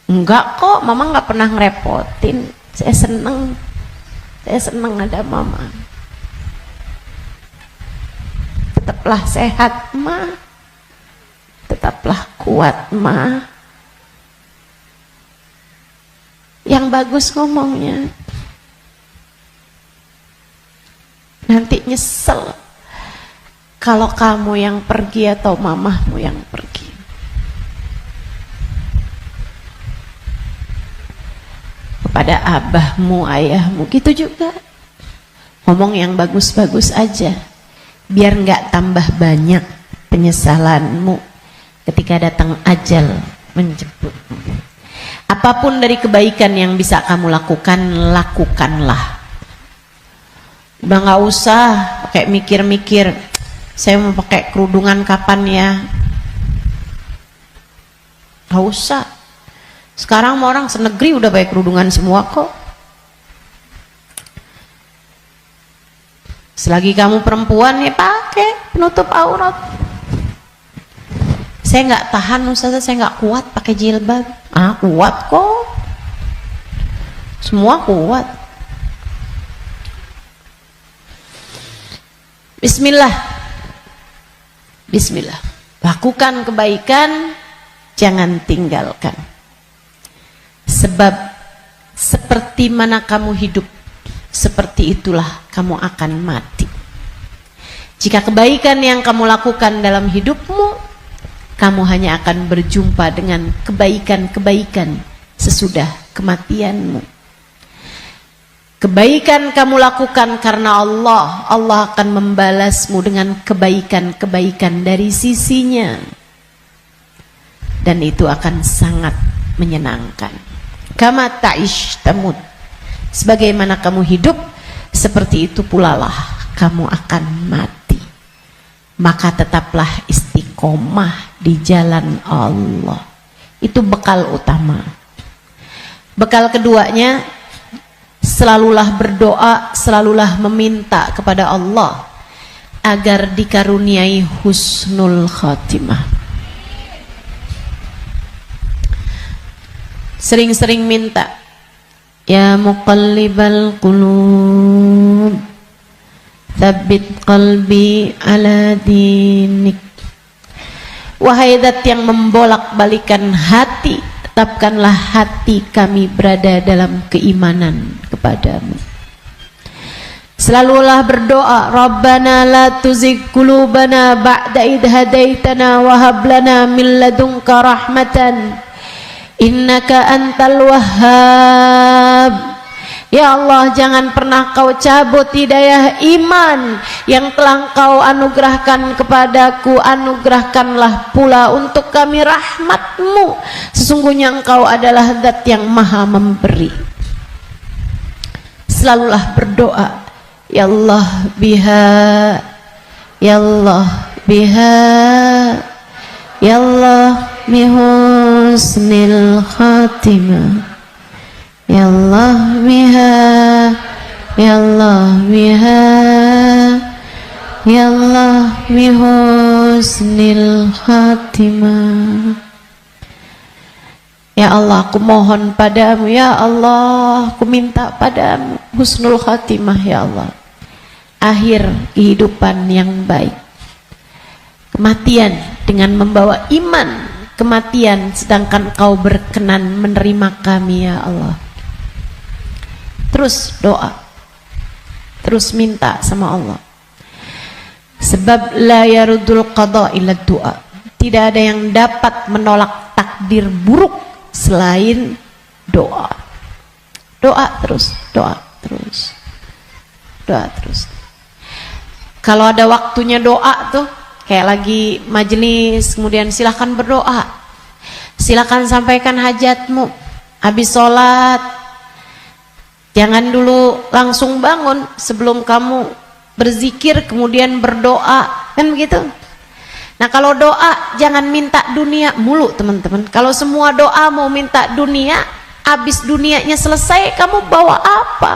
Enggak kok, Mama nggak pernah ngerepotin. Saya seneng ada Mama. Tetaplah sehat Ma, tetaplah kuat Ma. Yang bagus ngomongnya. Nanti nyesel kalau kamu yang pergi atau mamahmu yang pergi. Kepada abahmu, ayahmu, gitu juga. Ngomong yang bagus-bagus aja, biar nggak tambah banyak penyesalanmu ketika datang ajal menjemput. Apapun dari kebaikan yang bisa kamu lakukan, lakukanlah. Udah nggak usah pakai mikir-mikir, saya mau pakai kerudungan kapan ya. Nggak usah. Sekarang mau orang senegeri udah pakai kerudungan semua kok. Selagi kamu perempuan ya pakai penutup aurat. Saya nggak tahan Ustazah, saya nggak kuat pakai jilbab. Kuat kok. Semua kuat. Bismillah. Bismillah. Lakukan kebaikan, jangan tinggalkan. Sebab seperti mana kamu hidup, seperti itulah kamu akan mati. Jika kebaikan yang kamu lakukan dalam hidupmu, kamu hanya akan berjumpa dengan kebaikan-kebaikan sesudah kematianmu. Kebaikan kamu lakukan karena Allah, Allah akan membalasmu dengan kebaikan-kebaikan dari sisinya. Dan itu akan sangat menyenangkan. Kama ta'ish tamut. Sebagaimana kamu hidup, seperti itu pula lah kamu akan mati. Maka tetaplah istiqomah di jalan Allah. Itu bekal utama. Bekal keduanya, selalulah berdoa, selalulah meminta kepada Allah agar dikaruniai husnul khatimah. Sering-sering minta, ya muqallibal qulub, tsabbit qalbi ala dinik. Wahai zat yang membolak-balikan hati, tetapkanlah hati kami berada dalam keimanan kepadamu. Selalulah berdoa, Rabbana la tuzigh qulubana ba'da idh hadaitana wa hab lana min ladunka rahmatan innaka antal wahhab. Ya Allah, jangan pernah kau cabut hidayah iman yang telah kau anugerahkan kepadaku. Anugerahkanlah pula untuk kami rahmatmu. Sesungguhnya engkau adalah zat yang maha memberi. Selalulah berdoa, ya Allah biha, ya Allah biha, ya Allah bihusnil khatimah, ya Allah biha, ya Allah biha, ya Allah bihusnil khatimah. Ya Allah, aku mohon padamu, ya Allah, aku minta padamu husnul khatimah, ya Allah. Akhir kehidupan yang baik. Kematian dengan membawa iman, kematian sedangkan kau berkenan menerima kami, ya Allah. Terus doa, terus minta sama Allah. Sebab la yarudul qada illa doa. Tidak ada yang dapat menolak takdir buruk selain doa. Doa terus, doa terus, doa terus. Kalau ada waktunya doa tuh, kayak lagi majelis, kemudian silahkan berdoa, silahkan sampaikan hajatmu. Habis sholat, jangan dulu langsung bangun, sebelum kamu berzikir kemudian berdoa, kan begitu. Nah kalau doa jangan minta dunia mulu teman-teman. Kalau semua doa mau minta dunia, habis dunianya selesai kamu bawa apa?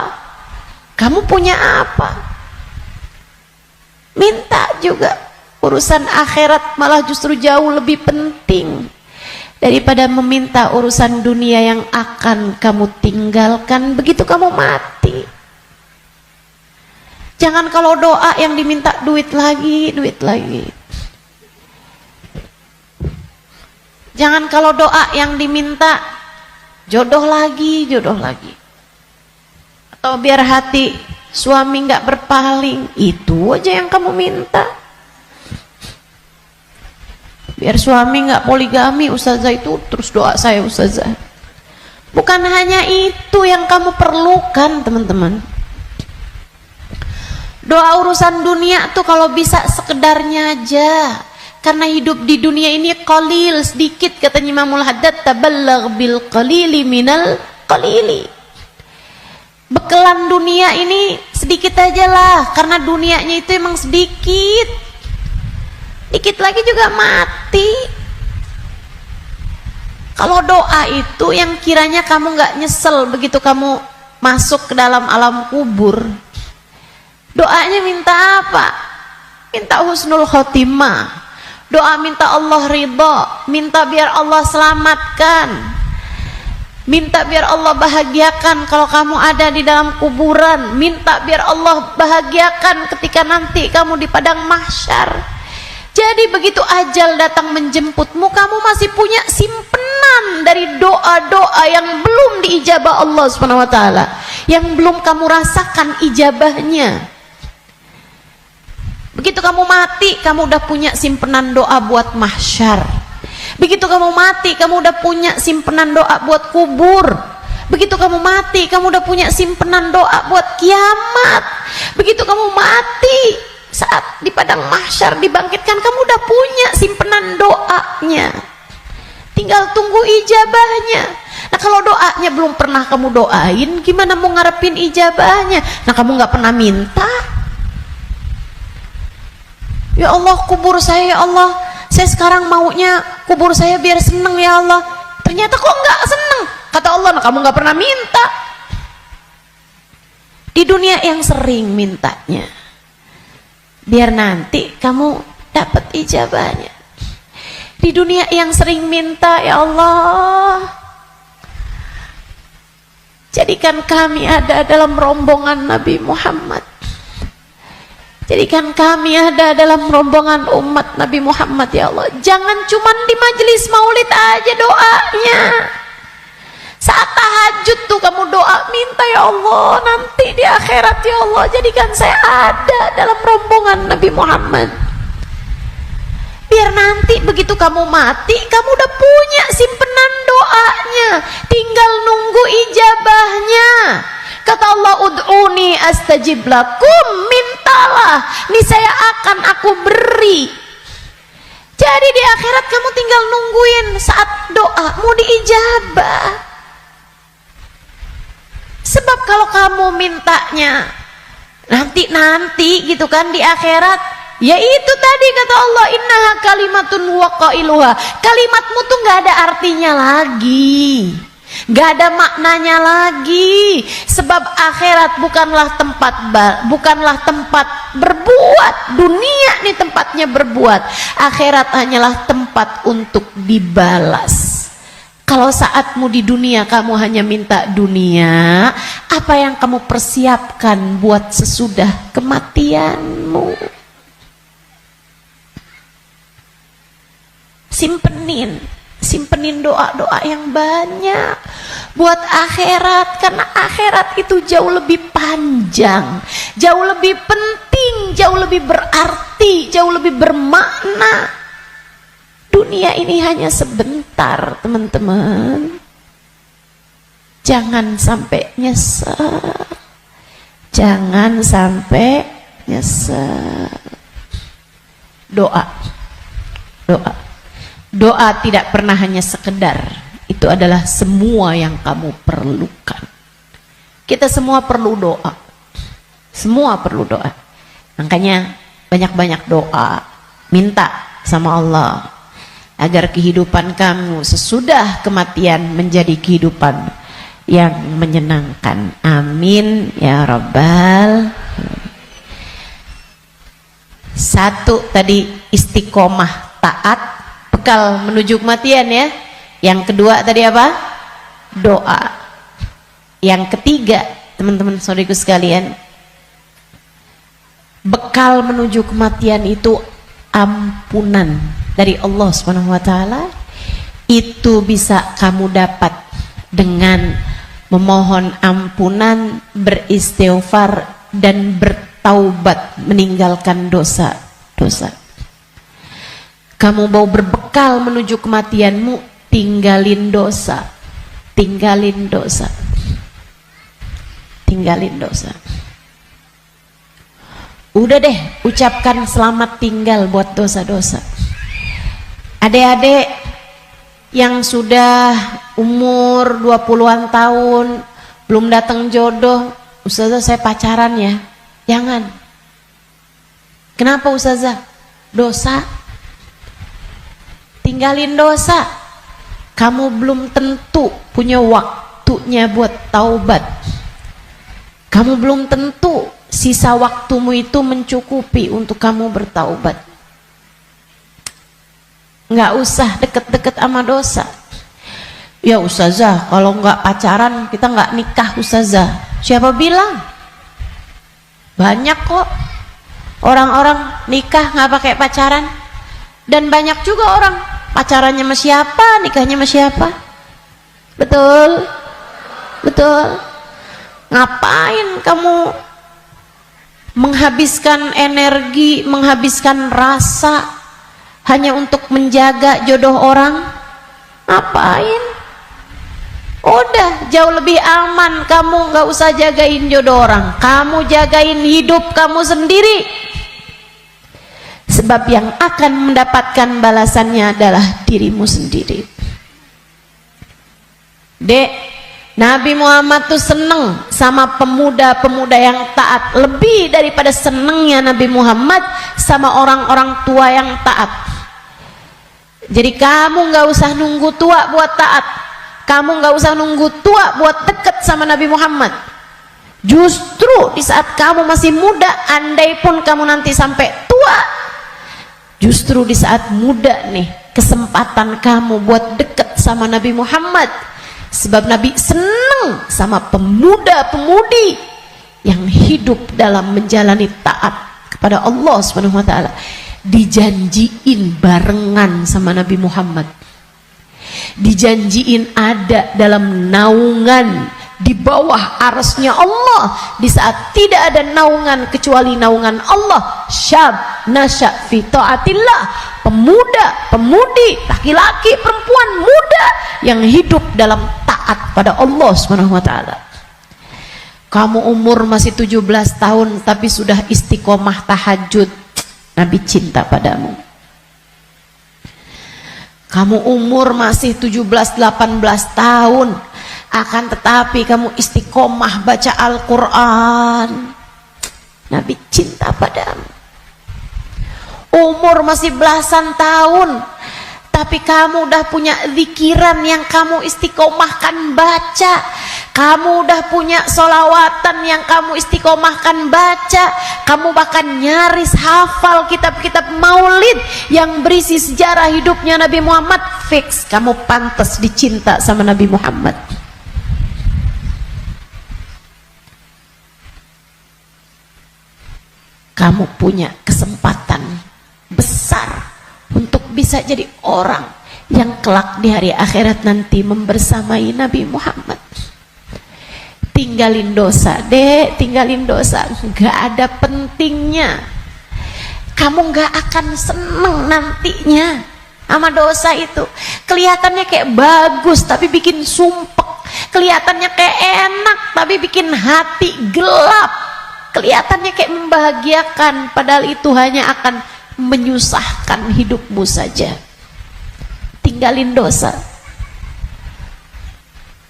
Kamu punya apa? Minta juga. Urusan akhirat malah justru jauh lebih penting daripada meminta urusan dunia yang akan kamu tinggalkan begitu kamu mati. Jangan kalau doa yang diminta duit lagi, duit lagi. Jangan kalau doa yang diminta jodoh lagi, jodoh lagi. Atau biar hati suami nggak berpaling, itu aja yang kamu minta. Biar suami nggak poligami, ustazah, itu terus doa saya ustazah. Bukan hanya itu yang kamu perlukan teman-teman. Doa urusan dunia tuh kalau bisa sekedarnya aja. Karena hidup di dunia ini qalil, sedikit, katanya Imamul Haddad, taballigh bil qalili minal qalili. Bekelan dunia ini sedikit aja lah, karena dunianya itu emang sedikit. Dikit lagi juga mati. Kalau doa itu yang kiranya kamu nggak nyesel begitu kamu masuk ke dalam alam kubur. Doanya minta apa? Minta husnul khotimah. Doa minta Allah ridha, minta biar Allah selamatkan, minta biar Allah bahagiakan kalau kamu ada di dalam kuburan, minta biar Allah bahagiakan ketika nanti kamu di padang mahsyar. Jadi begitu ajal datang menjemputmu, kamu masih punya simpenan dari doa-doa yang belum diijabah Allah Subhanahu wa taala, yang belum kamu rasakan ijabahnya. Begitu kamu mati, kamu udah punya simpenan doa buat mahsyar. Begitu kamu mati, kamu udah punya simpenan doa buat kubur. Begitu kamu mati, kamu udah punya simpenan doa buat kiamat. Begitu kamu mati, saat di padang mahsyar dibangkitkan, kamu udah punya simpenan doanya, tinggal tunggu ijabahnya. Nah kalau doanya belum pernah kamu doain, gimana mau ngarepin ijabahnya? Nah kamu nggak pernah minta, ya Allah kubur saya, ya Allah saya sekarang maunya kubur saya biar seneng ya Allah. Ternyata kok nggak seneng, kata Allah. Nah kamu nggak pernah minta. Di dunia yang sering mintanya, biar nanti kamu dapat ijabahnya. Di dunia yang sering minta, ya Allah jadikan kami ada dalam rombongan Nabi Muhammad, jadikan kami ada dalam rombongan umat Nabi Muhammad, ya Allah. Jangan cuman di majelis maulid aja doanya. Saat tahajud tuh kamu doa, minta ya Allah nanti di akhirat, ya Allah jadikan saya ada dalam rombongan Nabi Muhammad. Biar nanti begitu kamu mati, kamu udah punya simpenan doanya, tinggal nunggu ijabahnya. Kata Allah, ud'uni astajib lakum, mintalah niscaya akan aku beri. Jadi di akhirat kamu tinggal nungguin saat doamu diijabah. Sebab kalau kamu mintanya nanti gitu kan di akhirat, ya itu tadi kata Allah, innaha kalimatun wa qailuha. Kalimatmu tuh nggak ada artinya lagi, nggak ada maknanya lagi. Sebab akhirat bukanlah tempat berbuat. Dunia nih tempatnya berbuat. Akhirat hanyalah tempat untuk dibalas. Kalau saatmu di dunia kamu hanya minta dunia, apa yang kamu persiapkan buat sesudah kematianmu? Simpenin doa-doa yang banyak buat akhirat, karena akhirat itu jauh lebih panjang, jauh lebih penting, jauh lebih berarti, jauh lebih bermakna. Dunia ini hanya sebentar, teman-teman. Jangan sampai nyesel. Jangan sampai nyesel. Doa. Doa tidak pernah hanya sekedar. Itu adalah semua yang kamu perlukan. Kita semua perlu doa. Semua perlu doa. Makanya banyak-banyak doa. Minta sama Allah agar kehidupan kamu sesudah kematian menjadi kehidupan yang menyenangkan. Amin ya rabbal. Satu tadi istiqomah taat, bekal menuju kematian ya. Yang kedua tadi apa? Doa. Yang ketiga, teman-teman saudariku sekalian, bekal menuju kematian itu ampunan dari Allah Subhanahu wa taala. Itu bisa kamu dapat dengan memohon ampunan, beristighfar dan bertaubat, meninggalkan dosa-dosa. Kamu mau berbekal menuju kematianmu, tinggalin dosa. Tinggalin dosa. Tinggalin dosa. Udah deh, ucapkan selamat tinggal buat dosa-dosa. Adik-adik yang sudah umur 20-an tahun belum datang jodoh, ustazah saya pacaran ya. Jangan. Kenapa ustazah? Dosa. Tinggalin dosa. Kamu belum tentu punya waktunya buat taubat. Kamu belum tentu sisa waktumu itu mencukupi untuk kamu bertaubat. Nggak usah deket-deket sama dosa. Ya ustazah, kalau nggak pacaran kita nggak nikah ustazah. Siapa bilang? Banyak kok orang-orang nikah nggak pakai pacaran, dan banyak juga orang pacarannya sama siapa, nikahnya sama siapa. Betul, betul. Ngapain kamu menghabiskan energi, menghabiskan rasa hanya untuk menjaga jodoh orang? Ngapain? Udah jauh lebih aman kamu nggak usah jagain jodoh orang, kamu jagain hidup kamu sendiri. Sebab yang akan mendapatkan balasannya adalah dirimu sendiri. Dek, Nabi Muhammad tuh seneng sama pemuda-pemuda yang taat, lebih daripada senengnya Nabi Muhammad sama orang-orang tua yang taat. Jadi kamu nggak usah nunggu tua buat taat. Kamu nggak usah nunggu tua buat deket sama Nabi Muhammad. Justru di saat kamu masih muda, andai pun kamu nanti sampai tua, justru di saat muda nih kesempatan kamu buat deket sama Nabi Muhammad. Sebab Nabi seneng sama pemuda-pemudi yang hidup dalam menjalani taat kepada Allah Subhanahu wa taala. Dijanjiin barengan sama Nabi Muhammad. Dijanjiin ada dalam naungan di bawah arasnya Allah di saat tidak ada naungan kecuali naungan Allah. Syab nasya fi taatillah, pemuda, pemudi, laki-laki, perempuan, muda yang hidup dalam taat pada Allah Subhanahu wa taala. Kamu umur masih 17 tahun tapi sudah istiqomah tahajud, Nabi cinta padamu. Kamu umur masih 17-18 tahun, akan tetapi kamu istiqomah baca Al-Quran, Nabi cinta padamu. Umur masih belasan tahun, tapi kamu udah punya zikiran yang kamu istiqomahkan baca. Kamu udah punya solawatan yang kamu istiqomahkan baca. Kamu bahkan nyaris hafal kitab-kitab maulid yang berisi sejarah hidupnya Nabi Muhammad. Fix kamu pantas dicinta sama Nabi Muhammad. Kamu punya kesempatan besar untuk bisa jadi orang yang kelak di hari akhirat nanti membersamai Nabi Muhammad. Tinggalin dosa, dek, tinggalin dosa. Gak ada pentingnya. Kamu gak akan seneng nantinya sama dosa itu. Kelihatannya kayak bagus tapi bikin sumpek. Kelihatannya kayak enak tapi bikin hati gelap. Kelihatannya kayak membahagiakan, padahal itu hanya akan menyusahkan hidupmu saja. Tinggalin dosa.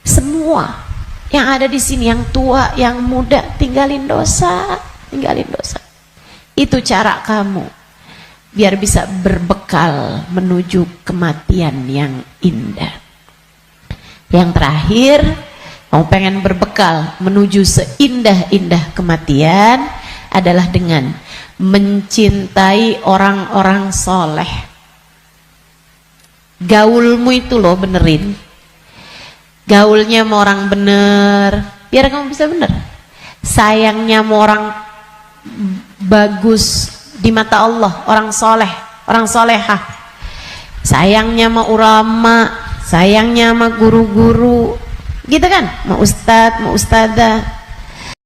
Semua yang ada di sini, yang tua, yang muda, tinggalin dosa, tinggalin dosa. Itu cara kamu biar bisa berbekal menuju kematian yang indah. Yang terakhir, kamu pengen berbekal menuju seindah-indah kematian adalah dengan mencintai orang-orang soleh. Gaulmu itu loh benerin. Gaulnya sama orang bener, biar kamu bisa bener. Sayangnya sama orang bagus di mata Allah, orang soleh, orang solehah. Sayangnya sama ulama, sayangnya sama guru-guru, gitu kan? Sama ustadz, sama ustadzah.